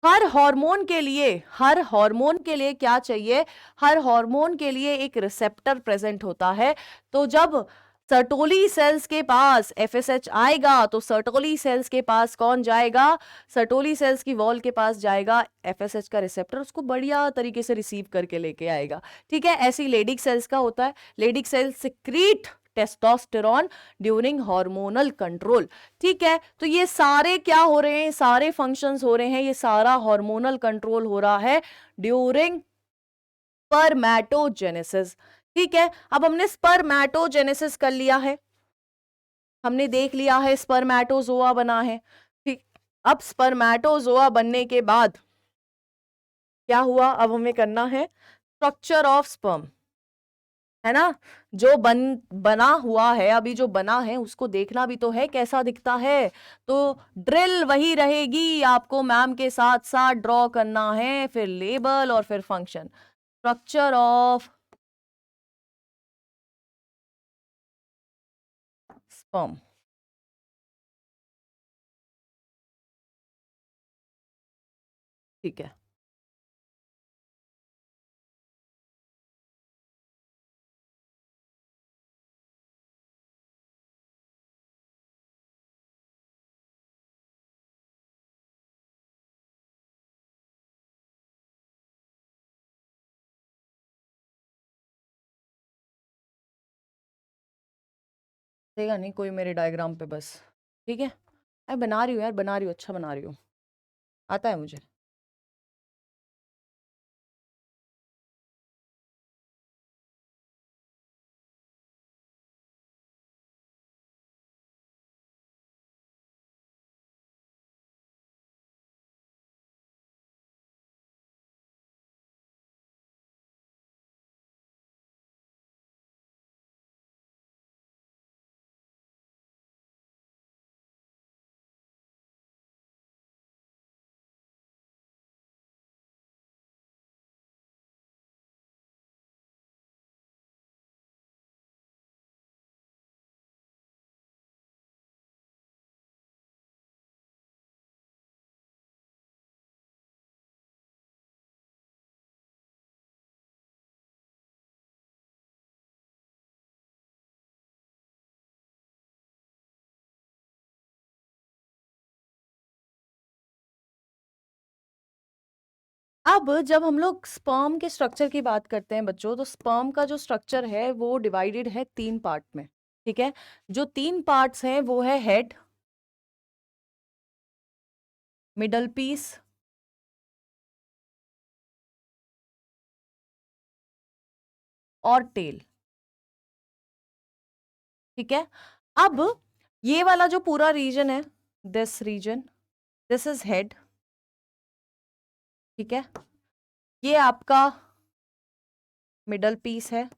हर हार्मोन के लिए क्या चाहिए, हर हार्मोन के लिए एक रिसेप्टर प्रेजेंट होता है। तो जब सर्टोली सेल्स के पास एफएसएच आएगा तो सर्टोली सेल्स के पास कौन जाएगा, सर्टोली सेल्स की वॉल के पास जाएगा एफएसएच का रिसेप्टर, उसको बढ़िया तरीके से रिसीव करके लेके आएगा, ठीक है। ऐसी लेडिक सेल्स का होता है, Leydig cells secrete testosterone during hormonal control, ठीक है। तो ये सारे क्या हो रहे हैं, सारे फंक्शंस हो रहे हैं, ये सारा हार्मोनल कंट्रोल हो रहा है ड्यूरिंग स्पर्मेटोजेनेसिस, ठीक है। अब हमने स्पर्मेटोजेनेसिस कर लिया है, हमने देख लिया है स्पर्मेटोजोआ बना है, ठीक। अब स्पर्मेटोजोआ बनने के बाद क्या हुआ, अब हमें करना है स्ट्रक्चर ऑफ स्पर्म, है ना। जो बना हुआ है, अभी जो बना है उसको देखना भी तो है कैसा दिखता है। तो ड्रिल वही रहेगी, आपको मैम के साथ साथ ड्रॉ करना है, फिर लेबल और फिर फंक्शन, स्ट्रक्चर ऑफ स्पर्म, ठीक है। देगा नहीं कोई मेरे डायग्राम पे बस, ठीक है। मैं बना रही हूँ यार, बना रही हूँ, अच्छा बना रही हूँ, आता है मुझे। अब जब हम लोग स्पर्म के स्ट्रक्चर की बात करते हैं बच्चों, तो स्पर्म का जो स्ट्रक्चर है वो डिवाइडेड है 3 पार्ट में, ठीक है। जो 3 पार्ट्स हैं वो है हेड, मिडल पीस और टेल, ठीक है। अब ये वाला जो पूरा रीजन है, this region, this is head, ठीक है। ये आपका मिडल पीस है,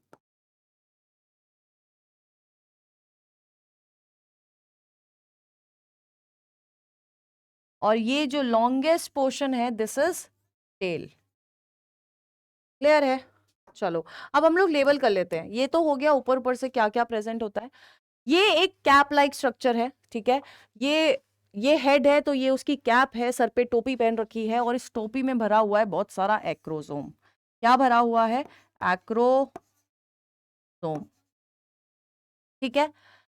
और ये जो लॉन्गेस्ट पोर्शन है दिस इज टेल, क्लियर है। चलो अब हम लोग लेबल कर लेते हैं। ये तो हो गया ऊपर ऊपर से क्या क्या प्रेजेंट होता है। ये एक कैप लाइक स्ट्रक्चर है, ठीक है। ये ये हेड है तो ये उसकी कैप है, सर पे टोपी पहन रखी है और इस टोपी में भरा हुआ है बहुत सारा एक्रोसोम। क्या भरा हुआ है? एक्रोसोम। ठीक है,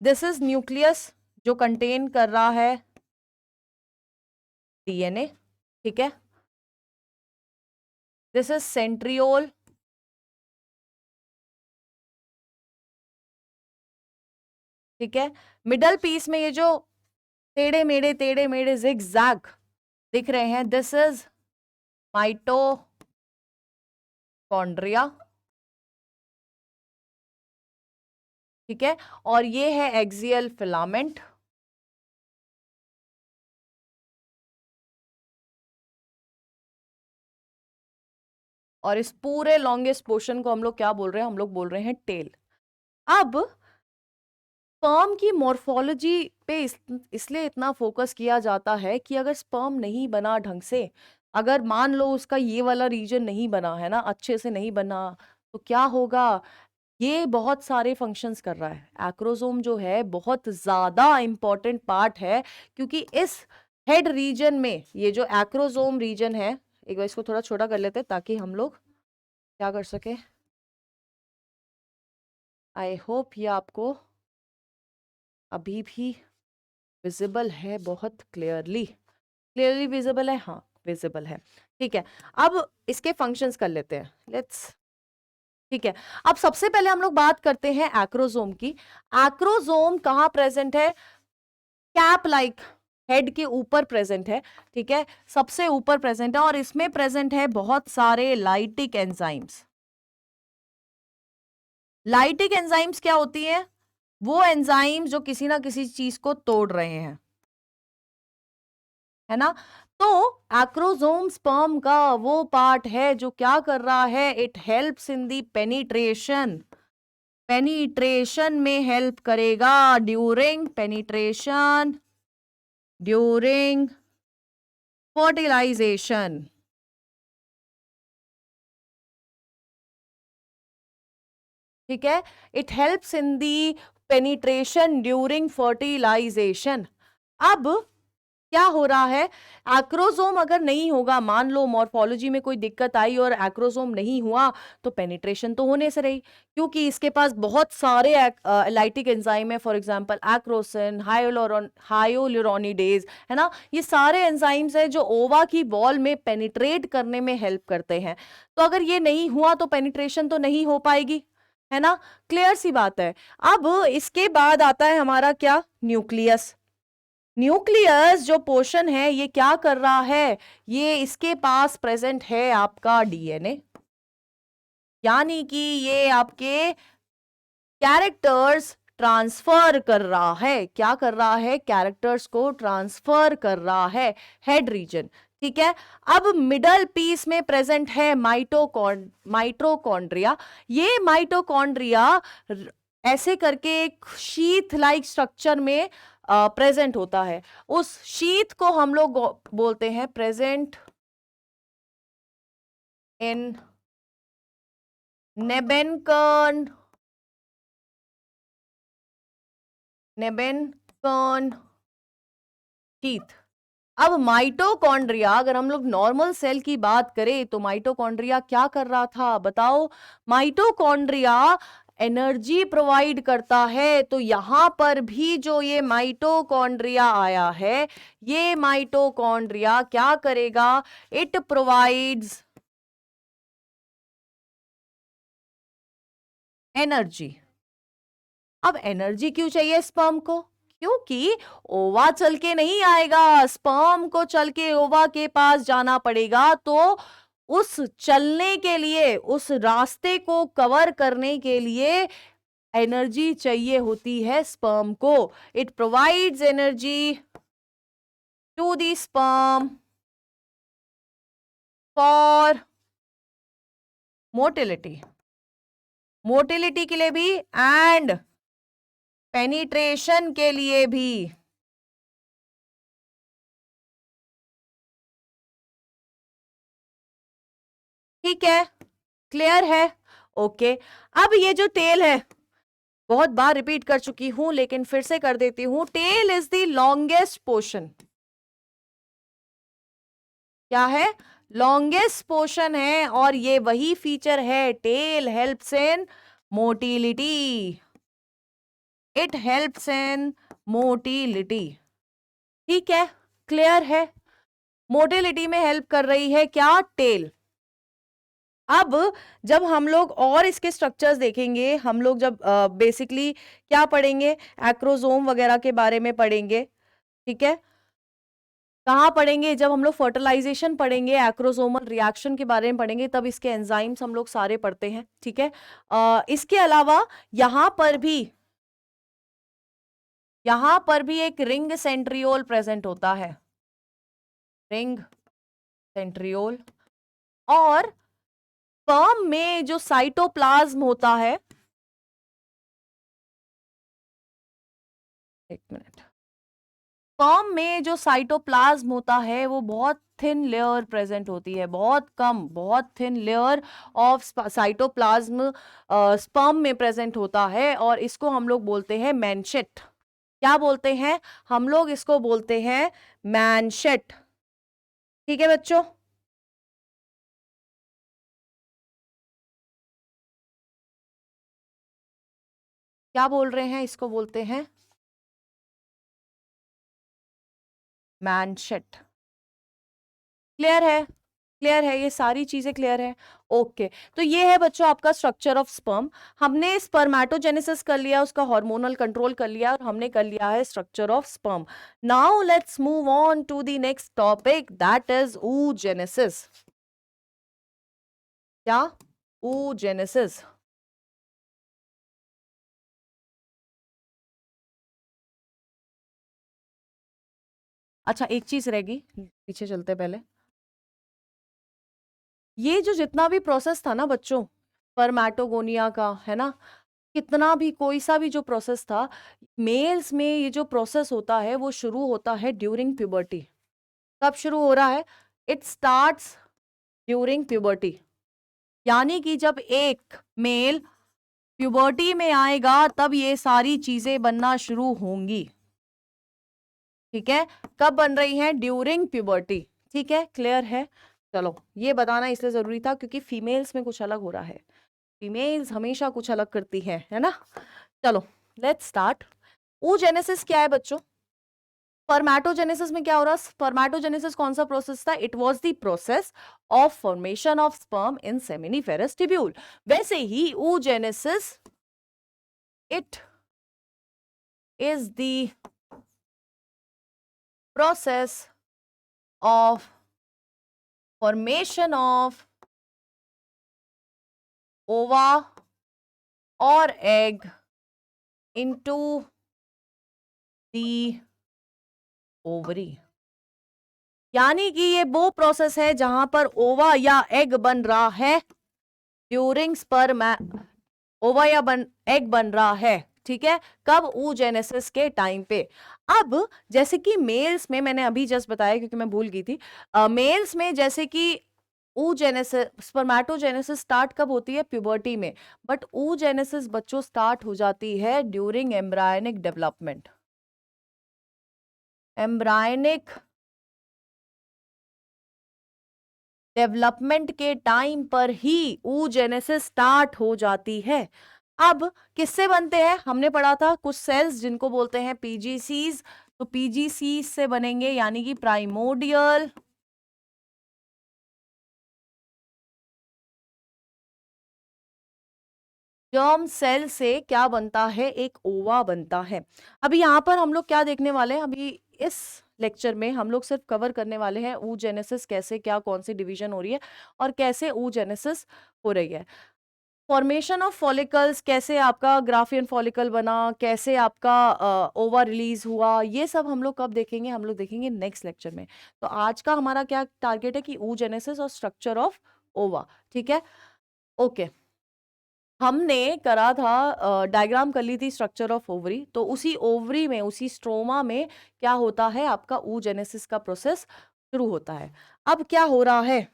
दिस इज न्यूक्लियस जो कंटेन कर रहा है डीएनए। ठीक है, दिस इज सेंट्रियोल। ठीक है, मिडल पीस में ये जो टेढ़े मेढ़े जिग जैग दिख रहे हैं, दिस इज माइटोकॉन्ड्रिया। ठीक है, और ये है एक्सियल फिलामेंट। और इस पूरे लॉन्गेस्ट पोर्शन को हम लोग क्या बोल रहे हैं? हम लोग बोल रहे हैं टेल। अब स्पर्म की मॉर्फोलॉजी पे इसलिए इतना फोकस किया जाता है कि अगर स्पर्म नहीं बना ढंग से, अगर मान लो उसका ये वाला रीजन नहीं बना है ना, अच्छे से नहीं बना, तो क्या होगा? ये बहुत सारे फंक्शंस कर रहा है। एक्रोसोम जो है बहुत ज्यादा इंपॉर्टेंट पार्ट है, क्योंकि इस हेड रीजन में ये जो एक्रोसोम रीजन है, एक बार इसको थोड़ा छोटा कर लेते हैं ताकि हम लोग क्या कर सके। आई होप ये आपको अभी भी विजिबल है, बहुत क्लियरली विजिबल है। हाँ, विजिबल है। ठीक है, अब इसके फंक्शंस कर लेते हैं, लेट्स। ठीक है, अब सबसे पहले हम लोग बात करते हैं एक्रोसोम की। एक्रोसोम कहाँ प्रेजेंट है? कैप लाइक हेड के ऊपर प्रेजेंट है। ठीक है, सबसे ऊपर प्रेजेंट है और इसमें प्रेजेंट है बहुत सारे लाइटिक एंजाइम्स। लाइटिक एंजाइम्स क्या होती है? वो एंजाइम्स जो किसी ना किसी चीज को तोड़ रहे हैं, है ना। तो एक्रोसोम स्पर्म का वो पार्ट है जो क्या कर रहा है? It helps in the penetration. Penetration में हेल्प करेगा ड्यूरिंग पेनिट्रेशन, ड्यूरिंग फर्टिलाइजेशन। ठीक है, it helps in the penetration during fertilization. अब क्या हो रहा है? एक्रोसोम अगर नहीं होगा, मान लो मॉर्फोलॉजी में कोई दिक्कत आई और एक्रोसोम नहीं हुआ, तो पेनिट्रेशन तो होने से रही, क्योंकि इसके पास बहुत सारे लाइटिक एंजाइम है। फॉर एग्जांपल एक्रोसिन, हाइोलुरोनिडेज, है ना। ये सारे एंजाइम्स है जो ओवा की वॉल में पेनिट्रेट करने में हेल्प करते हैं। तो अगर ये नहीं हुआ तो पेनिट्रेशन तो नहीं हो पाएगी, है ना। क्लियर सी बात है। अब इसके बाद आता है हमारा क्या? न्यूक्लियस। न्यूक्लियस जो पोर्शन है ये क्या कर रहा है? ये इसके पास प्रेजेंट है आपका डीएनए, यानी कि ये आपके कैरेक्टर्स ट्रांसफर कर रहा है। क्या कर रहा है? कैरेक्टर्स को ट्रांसफर कर रहा है हेड रीजन। ठीक है, अब मिडल पीस में प्रेजेंट है माइटोकॉन्ड्रिया। ये माइटोकॉन्ड्रिया ऐसे करके एक शीथ लाइक स्ट्रक्चर में प्रेजेंट होता है। उस शीथ को हम लोग बोलते हैं प्रेजेंट इन नेबेनकर्न शीथ। अब माइटोकॉन्ड्रिया, अगर हम लोग नॉर्मल सेल की बात करें तो माइटोकॉन्ड्रिया क्या कर रहा था बताओ? माइटोकॉन्ड्रिया एनर्जी प्रोवाइड करता है। तो यहां पर भी जो ये माइटोकॉन्ड्रिया आया है, ये माइटोकॉन्ड्रिया क्या करेगा? It provides energy. अब एनर्जी क्यों चाहिए स्पर्म को? क्योंकि ओवा चल के नहीं आएगा, स्पर्म को चल के ओवा के पास जाना पड़ेगा। तो उस चलने के लिए, उस रास्ते को कवर करने के लिए एनर्जी चाहिए होती है स्पर्म को। It provides energy to the sperm for motility, motility के लिए भी एंड पेनिट्रेशन के लिए भी। ठीक है, क्लियर है? ओके, अब ये जो टेल है, बहुत बार रिपीट कर चुकी हूं लेकिन फिर से कर देती हूं, tail is the longest portion. क्या है? लॉन्गेस्ट पोर्शन है, और ये वही फीचर है, tail helps in motility, it helps in motility. ठीक है, क्लियर है? मोटिलिटी में हेल्प कर रही है क्या? टेल। अब जब हम लोग और इसके स्ट्रक्चर्स देखेंगे, हम लोग जब बेसिकली क्या पढ़ेंगे, एक्रोसोम वगैरह के बारे में पढ़ेंगे। ठीक है, कहाँ पढ़ेंगे? जब हम लोग फर्टिलाइजेशन पढ़ेंगे, एक्रोसोमल रिएक्शन के बारे में पढ़ेंगे, तब इसके एंजाइम्स हम लोग सारे पढ़ते हैं। ठीक है, इसके अलावा यहां पर भी एक रिंग सेंट्रियोल प्रेजेंट होता है, रिंग सेंट्रियोल। और स्पर्म में जो साइटोप्लाज्म होता है, एक मिनट, स्पर्म में जो साइटोप्लाज्म होता है वो बहुत थिन लेयर प्रेजेंट होती है, बहुत कम, बहुत thin layer of cytoplasm sperm में प्रेजेंट होता है, और इसको हम लोग बोलते हैं मैनशेट। क्या बोलते हैं? हम लोग इसको बोलते हैं मैनशेट। ठीक है बच्चों? क्या बोल रहे हैं? इसको बोलते हैं मैनशेट। क्लियर है? क्लियर है? ये सारी चीजें क्लियर है? ओके, तो ये है बच्चों आपका स्ट्रक्चर ऑफ स्पर्म। हमने स्पर्मेटोजेनेसिस कर लिया, उसका हार्मोनल कंट्रोल कर लिया, और हमने कर लिया है structure of sperm. Now let's move on to the next topic, that is oogenesis। क्या? oogenesis। अच्छा, एक चीज रहेगी, पीछे चलते पहले। ये जो जितना भी प्रोसेस था ना बच्चों, स्पर्मेटोगोनिया का, है ना, कितना भी कोई सा भी जो प्रोसेस था, मेल्स में ये जो प्रोसेस होता है वो शुरू होता है ड्यूरिंग प्यूबर्टी। कब शुरू हो रहा है? It starts during puberty. यानी कि जब एक मेल प्यूबर्टी में आएगा तब ये सारी चीजें बनना शुरू होंगी। ठीक है, कब बन रही हैं? During puberty. ठीक है, क्लियर है? चलो, ये बताना इसलिए जरूरी था क्योंकि फीमेल्स में कुछ अलग हो रहा है, फीमेल्स हमेशा कुछ अलग करती है ना। चलो, लेट्स स्टार्ट। oogenesis क्या है बच्चों? स्पर्मेटोजेनेसिस में क्या हो रहा? स्पर्मेटोजेनेसिस कौन सा प्रोसेस था? It was the process of formation of sperm in seminiferous tubule. वैसे ही oogenesis, it is the process of formation of ओवा और एग इनटू द ओवरी। यानी कि ये वो प्रोसेस है जहां पर ओवा या एग बन रहा है ड्यूरिंग स्पर्म, ओवा या एग बन रहा है। ठीक है, कब? oogenesis के टाइम पे। अब जैसे कि मेल्स में, मैंने अभी जस्ट बताया क्योंकि मैं भूल गई थी, मेल्स में जैसे कि oogenesis, स्पर्मेटोजेनेसिस स्टार्ट कब होती है? प्यूबर्टी में। बट oogenesis बच्चों स्टार्ट हो जाती है during embryonic development. Embryonic development के टाइम पर ही oogenesis स्टार्ट हो जाती है। अब किससे बनते हैं? हमने पढ़ा था कुछ सेल्स जिनको बोलते हैं पीजीसीज, तो पीजीसीज से बनेंगे, यानी कि प्राइमोडियल जर्म सेल से क्या बनता है? एक ओवा बनता है। अभी यहाँ पर हम लोग क्या देखने वाले हैं? अभी इस लेक्चर में हम लोग सिर्फ कवर करने वाले हैं oogenesis कैसे, क्या, कौन सी डिवीजन हो रही है और कैसे oogenesis हो रही है। फॉर्मेशन ऑफ फॉलिकल्स, कैसे आपका ग्राफियन फॉलिकल बना, कैसे आपका ओवा रिलीज हुआ, ये सब हम लोग कब देखेंगे? हम लोग देखेंगे नेक्स्ट लेक्चर में। तो आज का हमारा क्या टारगेट है कि oogenesis और स्ट्रक्चर ऑफ ओवा। ठीक है, ओके। हमने करा था, डायग्राम कर ली थी स्ट्रक्चर ऑफ ओवरी, तो उसी ओवरी में, उसी स्ट्रोमा में क्या होता है? आपका oogenesis का प्रोसेस शुरू होता है। अब क्या हो रहा है?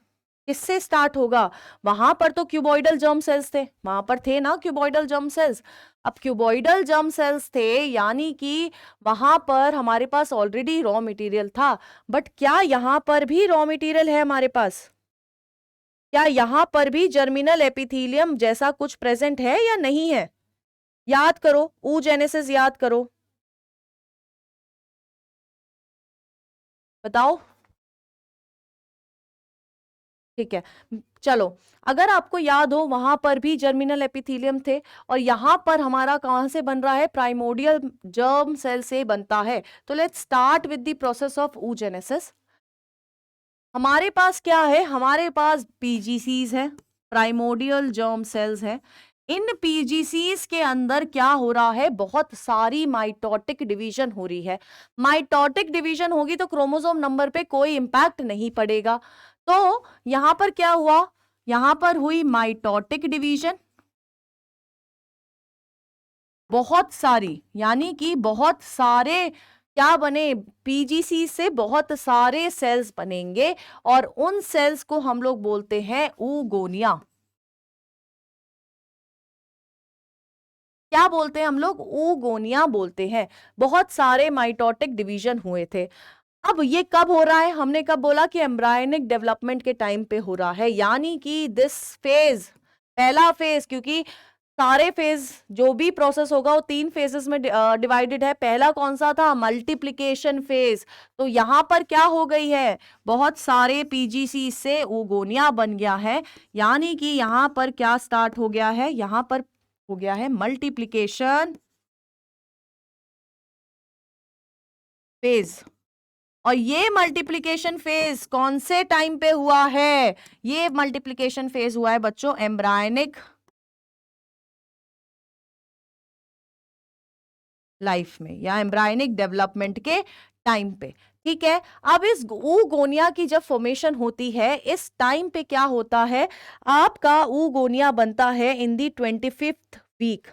किससे स्टार्ट होगा? वहां पर तो क्यूबॉइडल जर्म सेल्स थे, वहां पर थे ना क्यूबॉइडल जर्म सेल्स। अब क्यूबॉइडल जर्म सेल्स थे यानी कि वहां पर हमारे पास ऑलरेडी रॉ मटेरियल था। बट क्या यहां पर भी रॉ मटेरियल है हमारे पास? क्या यहां पर भी जर्मिनल एपिथेलियम जैसा कुछ प्रेजेंट है या नहीं है? याद करो, oogenesis याद करो, बताओ। ठीक है, चलो, अगर आपको याद हो वहां पर भी जर्मिनल एपिथेलियम थे और यहां पर हमारा कहां से बन रहा है? प्राइमोडियल जर्म सेल से बनता है। तो let's start with the process of oogenesis। हमारे पास क्या है? हमारे पास पीजीसीज है, प्राइमोडियल जर्म सेल्स हैं। इन पीजीसीज के अंदर क्या हो रहा है? बहुत सारी माइटोटिक डिवीजन हो रही है। माइटोटिक डिवीजन होगी तो क्रोमोसोम नंबर पे कोई इंपैक्ट नहीं पड़ेगा। तो यहां पर क्या हुआ? यहां पर हुई माइटोटिक डिवीजन, बहुत सारी, यानी कि बहुत सारे क्या बने? पीजीसी से बहुत सारे सेल्स बनेंगे और उन सेल्स को हम लोग बोलते हैं ऊगोनिया। क्या बोलते हैं हम लोग? ऊगोनिया बोलते हैं। बहुत सारे माइटोटिक डिवीजन हुए थे। अब ये कब हो रहा है? हमने कब बोला कि एम्ब्रायनिक डेवलपमेंट के टाइम पे हो रहा है, यानी कि दिस फेज, पहला फेज, क्योंकि सारे फेज जो भी प्रोसेस होगा वो 3 फेजेस में डिवाइडेड है। पहला कौन सा था? Multiplication phase. तो यहां पर क्या हो गई है? बहुत सारे पीजीसी से oogonia बन गया है, यानी कि यहां पर क्या स्टार्ट हो गया है? यहां पर हो गया है मल्टीप्लिकेशन फेज। और ये मल्टीप्लिकेशन फेज कौन से टाइम पे हुआ है? ये मल्टीप्लिकेशन फेज हुआ है बच्चों एम्ब्रायनिक लाइफ में या एम्ब्रायनिक डेवलपमेंट के टाइम पे। ठीक है, अब इस ऊगोनिया की जब फॉर्मेशन होती है इस टाइम पे क्या होता है? आपका ऊगोनिया बनता है इन दी 25th वीक।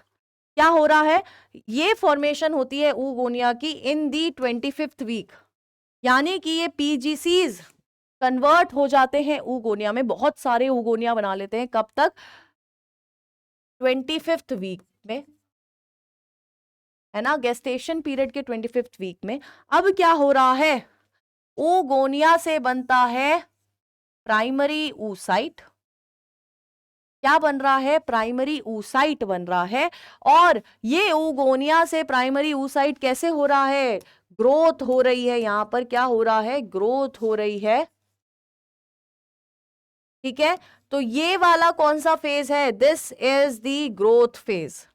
क्या हो रहा है? ये फॉर्मेशन होती है ऊगोनिया की इन दी 25th वीक, यानी कि ये पीजीसीज कन्वर्ट हो जाते हैं ऊगोनिया में, बहुत सारे ऊगोनिया बना लेते हैं। कब तक? 25th वीक में, है ना, गेस्टेशन पीरियड के 25th वीक में। अब क्या हो रहा है? oogonia से बनता है प्राइमरी oocyte। क्या बन रहा है? प्राइमरी oocyte बन रहा है। और ये oogonia से प्राइमरी oocyte कैसे हो रहा है? ग्रोथ हो रही है। यहां पर क्या हो रहा है? ग्रोथ हो रही है। ठीक है, तो ये वाला कौन सा फेज है? This is the growth phase.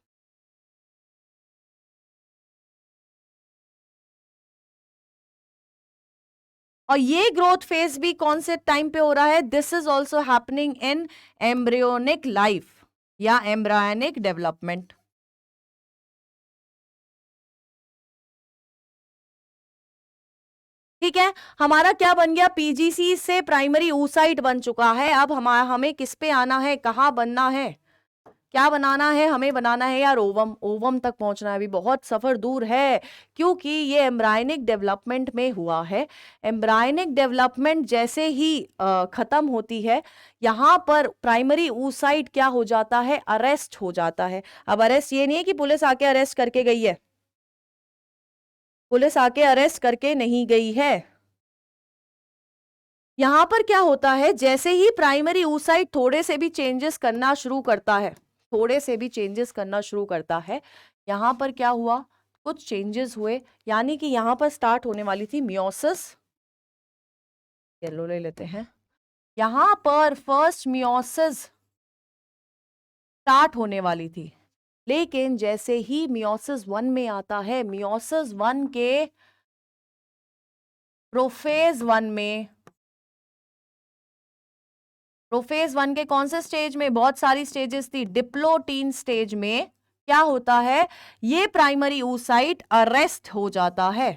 और ये ग्रोथ फेज भी कौन से टाइम पे हो रहा है? This is also happening in embryonic life या एम्ब्रायनिक डेवलपमेंट। ठीक है, हमारा क्या बन गया? पीजीसी से प्राइमरी oocyte बन चुका है। अब हमें किस पे आना है? कहाँ बनना है? क्या बनाना है? हमें बनाना है यार ओवम। ओवम तक पहुंचना है, अभी बहुत सफर दूर है, क्योंकि ये एम्ब्रायनिक डेवलपमेंट में हुआ है। एम्ब्रायनिक डेवलपमेंट जैसे ही खत्म होती है, यहां पर प्राइमरी oocyte क्या हो जाता है? अरेस्ट हो जाता है। अब अरेस्ट ये नहीं है कि पुलिस आके अरेस्ट करके गई है, पुलिस आके अरेस्ट करके नहीं गई है। यहां पर क्या होता है? जैसे ही प्राइमरी oocyte थोड़े से भी चेंजेस करना शुरू करता है, थोड़े से भी चेंजेस करना शुरू करता है, यहां पर क्या हुआ? कुछ चेंजेस हुए, यानी कि यहां पर स्टार्ट होने वाली थी मियोसिस। येलो ले लेते हैं। यहां पर फर्स्ट मियोसिस स्टार्ट होने वाली थी, लेकिन जैसे ही मियोसिस 1 में आता है, मियोसिस 1 के प्रोफेज 1 में, प्रोफेज 1 के कौन से स्टेज में? बहुत सारी स्टेजेस थी। डिप्लोटीन स्टेज में क्या होता है? ये प्राइमरी oocyte अरेस्ट हो जाता है।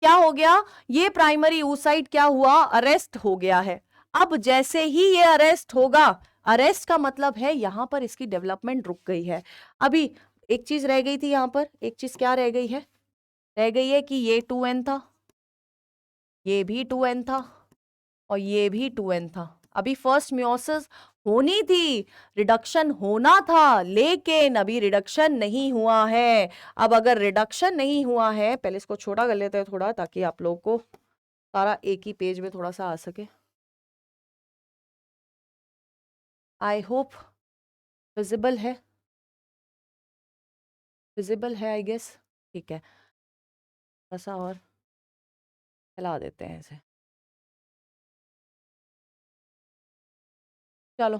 क्या हो गया? ये प्राइमरी oocyte क्या हुआ? अरेस्ट हो गया है। अब जैसे ही ये अरेस्ट होगा, अरेस्ट का मतलब है यहां पर इसकी डेवलपमेंट रुक गई है। अभी एक चीज रह गई थी यहां पर, एक चीज क्या रह गई है? रह गई है कि ये 2n था, ये भी 2n था, और ये भी 2n था। अभी फर्स्ट मियोसिस होनी थी, रिडक्शन होना था, लेकिन अभी रिडक्शन नहीं हुआ है। अब अगर रिडक्शन नहीं हुआ है, पहले इसको छोटा कर लेते हैं थोड़ा, ताकि आप लोगों को सारा एक ही पेज में थोड़ा सा आ सके। आई होप विजिबल है, विजिबल है आई गेस। ठीक है, थोड़ा सा और फैला देते हैं इसे। चलो,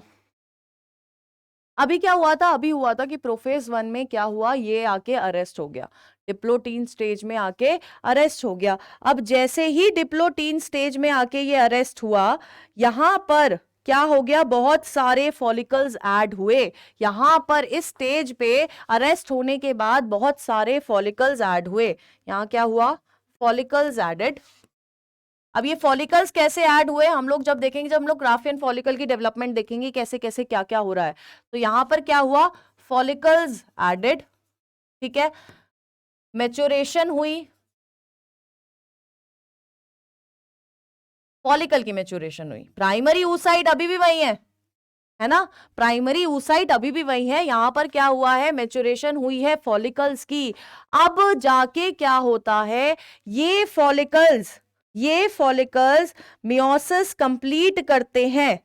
अभी क्या हुआ था? अभी हुआ था कि प्रोफेज 1 में क्या हुआ, ये आके अरेस्ट हो गया, डिप्लोटीन स्टेज में आके अरेस्ट हो गया। अब जैसे ही डिप्लोटीन स्टेज में आके ये अरेस्ट हुआ, यहां पर क्या हो गया, बहुत सारे फॉलिकल्स ऐड हुए। यहां पर इस स्टेज पे अरेस्ट होने के बाद बहुत सारे फॉलिकल्स ऐड हुए। यहां क्या हुआ, फॉलिकल्स एडेड। अब ये फॉलिकल्स कैसे ऐड हुए हम लोग जब देखेंगे, जब हम लोग ग्राफियन फॉलिकल की डेवलपमेंट देखेंगे, कैसे कैसे क्या क्या हो रहा है। तो यहां पर क्या हुआ, फॉलिकल्स एडेड, ठीक है, मैच्योरेशन हुई, फॉलिकल की मैच्योरेशन हुई। प्राइमरी oocyte अभी भी वही है ना, प्राइमरी oocyte अभी भी वही है। यहां पर क्या हुआ है, मैच्योरेशन हुई है फॉलिकल्स की। अब जाके क्या होता है, ये फॉलिकल्स मियोसिस कंप्लीट करते हैं।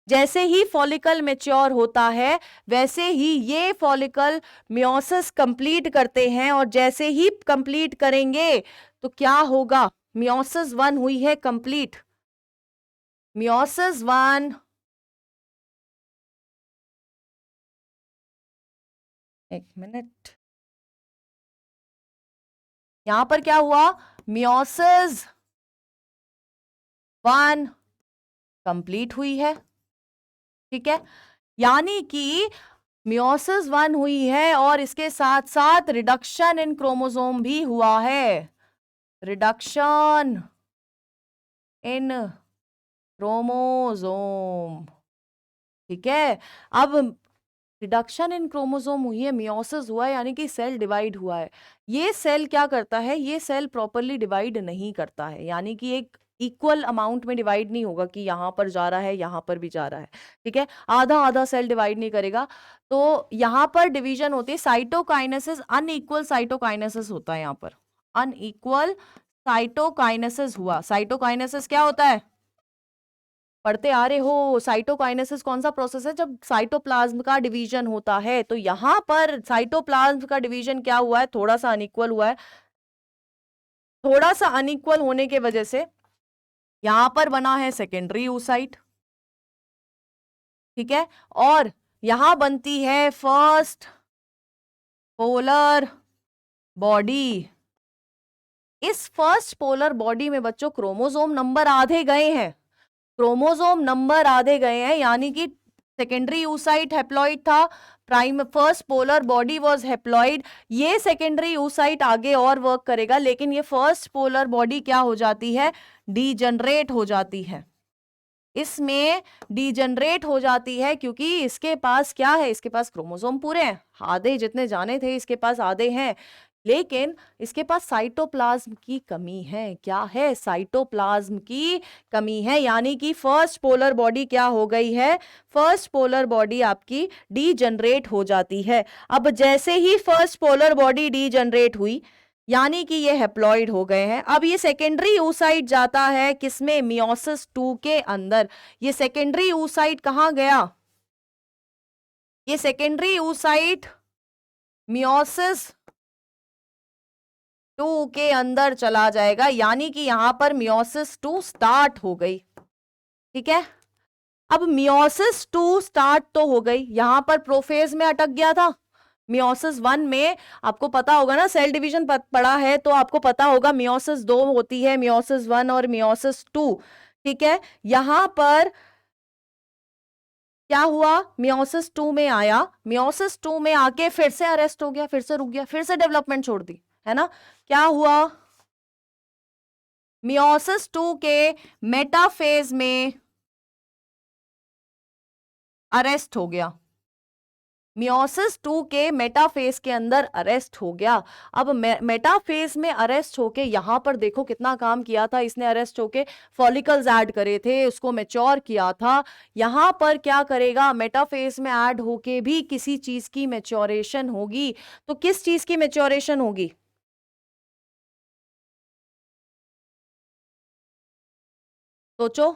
जैसे ही फॉलिकल मैच्योर होता है, वैसे ही ये फॉलिकल मियोसिस कंप्लीट करते हैं, और जैसे ही कंप्लीट करेंगे तो क्या होगा, मियोसिस 1 हुई है कंप्लीट। मियोसिस 1, एक मिनट, यहां पर क्या हुआ, मियोसिस 1 कंप्लीट हुई है, ठीक है, यानी कि मियोसिस 1 हुई है और इसके साथ साथ रिडक्शन इन क्रोमोसोम भी हुआ है, रिडक्शन इन क्रोमोसोम, ठीक है। अब रिडक्शन इन क्रोमोसोम हुई है, मियोसिस हुआ है, यानी कि सेल डिवाइड हुआ है। ये सेल क्या करता है, ये सेल प्रॉपरली डिवाइड नहीं करता है, यानी कि एक इक्वल अमाउंट में डिवाइड नहीं होगा कि यहां पर जा रहा है यहां पर भी जा रहा है, ठीक है, आधा आधा सेल डिवाइड नहीं करेगा। तो यहां पर डिवीजन होती है, साइटोकाइनेसिस, अनइक्वल साइटोकाइनेसिस होता है, यहां पर अनइक्वल साइटोकाइनेसिस हुआ। साइटोकाइनेसिस क्या होता है, पढ़ते आ रहे हो, साइटोकाइनेसिस कौन सा प्रोसेस है, जब साइटोप्लाज्म का डिवीजन होता है। तो यहां पर साइटोप्लाज्म का डिवीजन क्या हुआ है, थोड़ा सा अनइक्वल हुआ है। थोड़ा सा अनइक्वल होने के वजह से यहां पर बना है सेकेंडरी oocyte, ठीक है, और यहां बनती है फर्स्ट पोलर बॉडी। इस फर्स्ट पोलर बॉडी में बच्चों क्रोमोसोम नंबर आधे गए हैं, क्रोमोसोम नंबर आधे गए हैं, यानी कि सेकेंडरी oocyte हैप्लॉइड था, prime first polar body was haploid. ये सेकेंडरी oocyte आगे और वर्क करेगा, लेकिन ये फर्स्ट पोलर बॉडी क्या हो जाती है, डीजनरेट हो जाती है। इसमें डीजनरेट हो जाती है क्योंकि इसके पास क्या है, इसके पास क्रोमोसोम पूरे हैं, आधे जितने जाने थे इसके पास आधे हैं, लेकिन इसके पास साइटोप्लाज्म की कमी है। क्या है, साइटोप्लाज्म की कमी है, यानी कि फर्स्ट पोलर बॉडी क्या हो गई है, फर्स्ट पोलर बॉडी आपकी डीजनरेट हो जाती है। अब जैसे ही फर्स्ट पोलर बॉडी डीजनरेट हुई, यानी कि ये हैप्लॉइड हो गए हैं। अब ये सेकेंडरी oocyte जाता है किसमें, मियोसिस 2 के अंदर। ये सेकेंडरी oocyte कहां गया, ये सेकेंडरी oocyte मियोसिस 2 के अंदर चला जाएगा, यानी कि यहां पर मियोसिस 2 स्टार्ट हो गई, ठीक है। अब मियोसिस 2 स्टार्ट तो हो गई, यहां पर प्रोफेज में अटक गया था। मियोसिस 1 में आपको पता होगा ना, सेल डिवीजन पढ़ा है तो आपको पता होगा, मियोसिस 2 होती है, मियोसिस 1 और मियोसिस 2, ठीक है। यहां पर क्या हुआ, मियोसिस 2 में आया, मियोसिस 2 में आके फिर से अरेस्ट हो गया, फिर से रुक गया, फिर से डेवलपमेंट छोड़ दी, है ना। क्या हुआ, मियोसिस 2 के मेटाफेज में अरेस्ट हो गया, मियोसिस 2 के मेटाफेज के अंदर अरेस्ट हो गया। अब मेटाफेज में अरेस्ट होके यहां पर देखो कितना काम किया था इसने, अरेस्ट होके फॉलिकल्स ऐड करे थे, उसको मैच्योर किया था। यहां पर क्या करेगा, मेटाफेज में ऐड होके भी किसी चीज की मैच्योरेशन होगी। तो किस चीज की मैच्योरेशन होगी? सोचो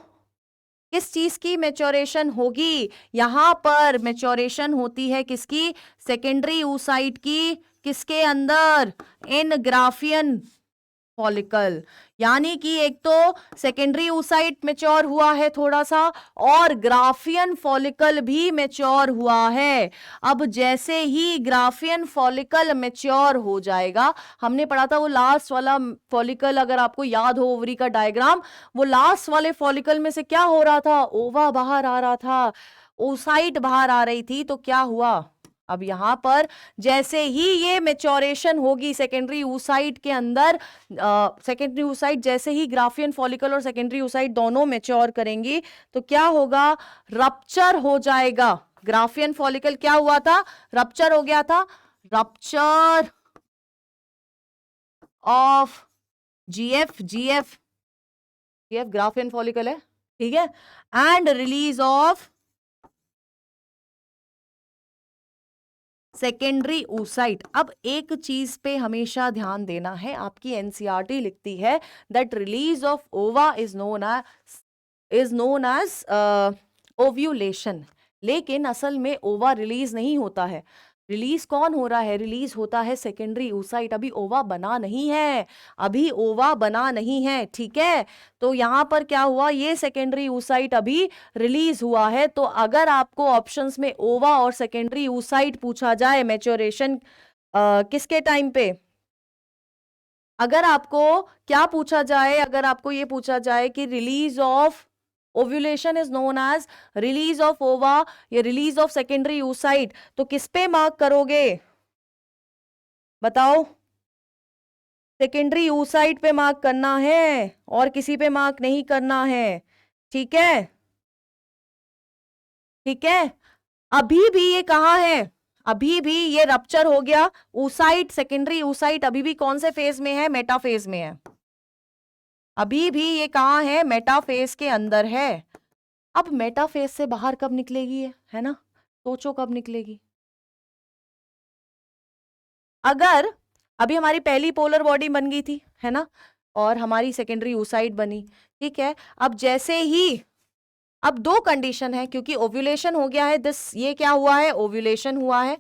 किस चीज की मैच्योरेशन होगी? यहां पर मैच्योरेशन होती है किसकी? सेकेंडरी oocyte की। किसके अंदर? इन ग्राफियन फॉलिकल। यानी कि एक तो सेकेंडरी oocyte मैच्योर हुआ है थोड़ा सा, और ग्राफियन फॉलिकल भी मैच्योर हुआ है। अब जैसे ही ग्राफियन फॉलिकल मैच्योर हो जाएगा, हमने पढ़ा था वो लास्ट वाला फॉलिकल, अगर आपको याद हो ओवरी का डायग्राम, वो लास्ट वाले फॉलिकल में से क्या हो रहा था? ओवा बाहर आ रहा था, oocyte बाहर आ रही थी। तो क्या हुआ, अब यहां पर जैसे ही ये मैच्योरेशन होगी सेकेंडरी oocyte के अंदर, सेकेंडरी oocyte जैसे ही ग्राफियन फॉलिकल और सेकेंडरी oocyte दोनों मैच्योर करेंगी, तो क्या होगा? रप्चर हो जाएगा। ग्राफियन फॉलिकल क्या हुआ था? रप्चर हो गया था। Rupture of GF, GF Graafian follicle है, ठीक है, and release of secondary oocyte। अब एक चीज पे हमेशा ध्यान देना है, आपकी एनसीईआरटी लिखती है that release of ova is known as ovulation, लेकिन असल में ओवा रिलीज नहीं होता है। रिलीज कौन हो रहा है? रिलीज होता है सेकेंडरी oocyte। अभी ओवा बना नहीं है, अभी ओवा बना नहीं है, ठीक है। तो यहां पर क्या हुआ, ये सेकेंडरी oocyte अभी रिलीज हुआ है। तो अगर आपको ऑप्शंस में ओवा और सेकेंडरी oocyte पूछा जाए मैच्योरेशन किसके टाइम पे, अगर आपको क्या पूछा जाए, अगर आपको ये पूछा जाए कि release of ovulation is known as release of ova या रिलीज ऑफ सेकेंडरी oocyte, तो किस पे मार्क करोगे? बताओ। सेकेंडरी oocyte पे मार्क करना है और किसी पे मार्क नहीं करना है, ठीक है, ठीक है। अभी भी ये कहाँ है? अभी भी ये रप्चर हो गया। oocyte, सेकेंडरी oocyte अभी भी कौन से फेज में है? मेटाफेज में है। अभी भी ये कहाँ है? मेटाफेज के अंदर है। अब मेटाफेज से बाहर कब निकलेगी है ना? सोचो कब निकलेगी। अगर अभी हमारी पहली पोलर बॉडी बन गई थी, है ना, और हमारी सेकेंडरी oocyte बनी, ठीक है। अब जैसे ही, अब दो कंडीशन है, क्योंकि ओव्यूलेशन हो गया है, ये क्या हुआ है? ओव्यूलेशन हुआ है।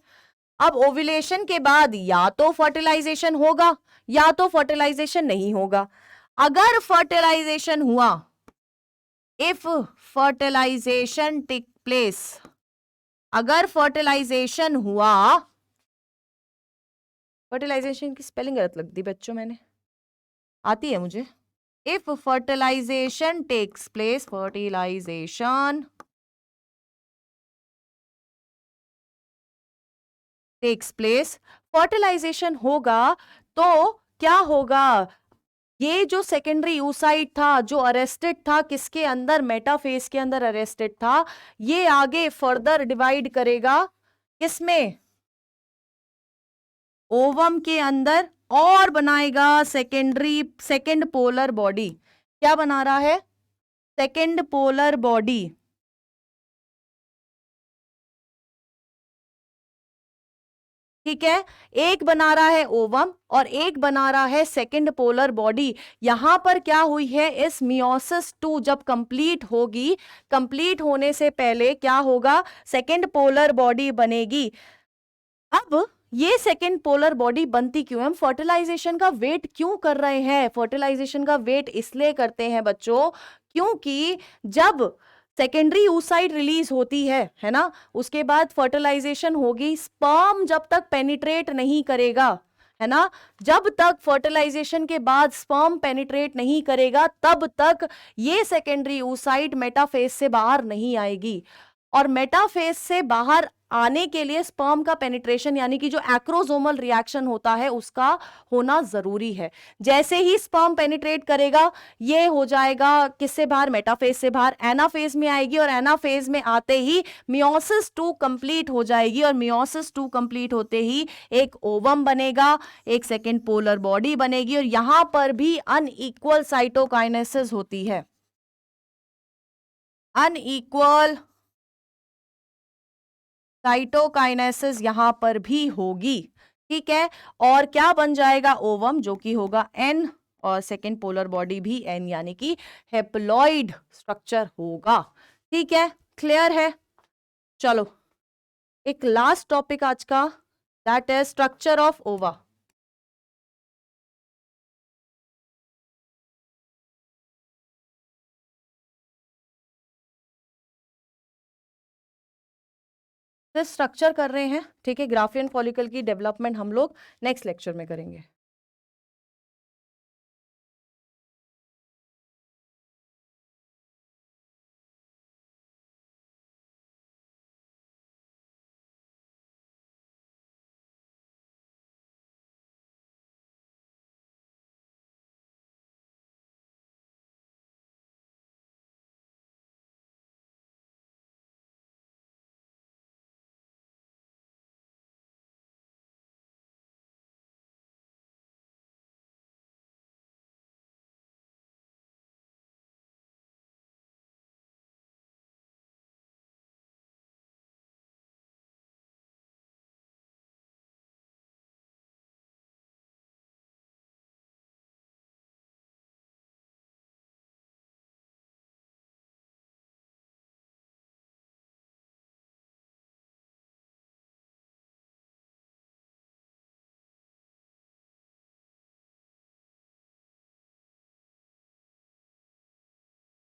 अब ओव्यूलेशन के बाद या तो फर्टिलाइजेशन होगा या तो फर्टिलाइजेशन नहीं होगा। अगर फर्टिलाइजेशन हुआ, इफ फर्टिलाइजेशन टेक प्लेस, अगर फर्टिलाइजेशन हुआ, फर्टिलाइजेशन की स्पेलिंग गलत लग दी बच्चों, मैंने आती है मुझे। If fertilization takes place, fertilization takes place, fertilization होगा तो क्या होगा? ये जो सेकेंडरी oocyte था, जो अरेस्टेड था किसके अंदर? मेटाफेज के अंदर अरेस्टेड था, ये आगे फर्दर डिवाइड करेगा किसमें? ओवम के अंदर, और बनाएगा सेकेंड पोलर बॉडी। क्या बना रहा है? सेकेंड पोलर बॉडी, ठीक है। एक बना रहा है ओवम और एक बना रहा है सेकेंड पोलर बॉडी। यहां पर क्या हुई है, इस मियोसिस 2 जब कंप्लीट होगी, कंप्लीट होने से पहले क्या होगा? सेकेंड पोलर बॉडी बनेगी। अब ये सेकेंड पोलर बॉडी बनती क्यों है? हम फर्टिलाइजेशन का वेट क्यों कर रहे हैं? फर्टिलाइजेशन का वेट इसलिए करते हैं बच्चों, क्योंकि जब सेकेंडरी oocyte रिलीज होती है ना, उसके बाद फर्टिलाइजेशन होगी, स्पर्म जब तक पेनिट्रेट नहीं करेगा, है ना, जब तक फर्टिलाइजेशन के बाद स्पर्म पेनिट्रेट नहीं करेगा, तब तक ये सेकेंडरी oocyte मेटाफेज से बाहर नहीं आएगी। और मेटाफेज से बाहर आने के लिए स्पर्म का पेनिट्रेशन यानी कि जो एक्रोसोमल रिएक्शन होता है उसका होना जरूरी है। जैसे ही स्पर्म पेनिट्रेट करेगा ये हो जाएगा किससे बाहर, मेटाफेज से बाहर, एनाफेज में आएगी और एनाफेज में आते ही मियोसिस 2 कंप्लीट हो जाएगी और मियोसिस 2 कंप्लीट होते ही एक ओवम बनेगा, एक सेकेंड पोलर बॉडी बनेगी और यहां पर भी अनइक्वल साइटोकाइनेसिस होती है, अनइक्वल साइटोकाइनेसिस यहां पर भी होगी, ठीक है। और क्या बन जाएगा, ओवम, जो कि होगा एन और सेकेंड पोलर बॉडी भी एन यानी कि हेप्लॉइड स्ट्रक्चर होगा, ठीक है, क्लियर है। चलो एक लास्ट टॉपिक आज का, दैट इज स्ट्रक्चर ऑफ ओवा। स्ट्रक्चर कर रहे हैं, ठीक है। ग्राफियन फॉलिकल की डेवलपमेंट हम लोग नेक्स्ट लेक्चर में करेंगे।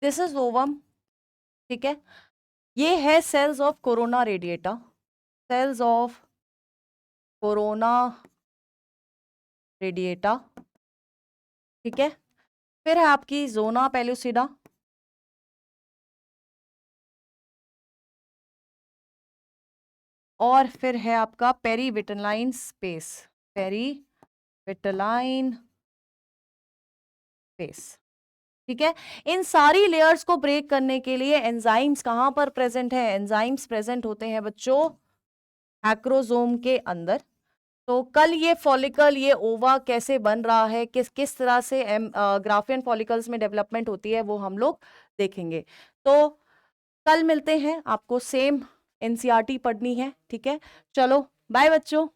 दिस इज ओवम, ठीक है। ये है cells of corona radiata, cells of corona radiata, ठीक है। फिर है आपकी जोना पेलुसिडा, और फिर है आपका पेरीविटलाइन स्पेस, पेरीविटलाइन स्पेस, ठीक है। इन सारी लेयर्स को ब्रेक करने के लिए एंजाइम्स कहां पर प्रेजेंट है, एंजाइम्स प्रेजेंट होते हैं बच्चों एक्रोसोम के अंदर। तो कल ये फॉलिकल, ये ओवा कैसे बन रहा है, किस किस तरह से ग्राफियन फॉलिकल्स में डेवलपमेंट होती है वो हम लोग देखेंगे। तो कल मिलते हैं, आपको सेम एनसीईआरटी पढ़नी है, ठीक है। चलो बाय बच्चों।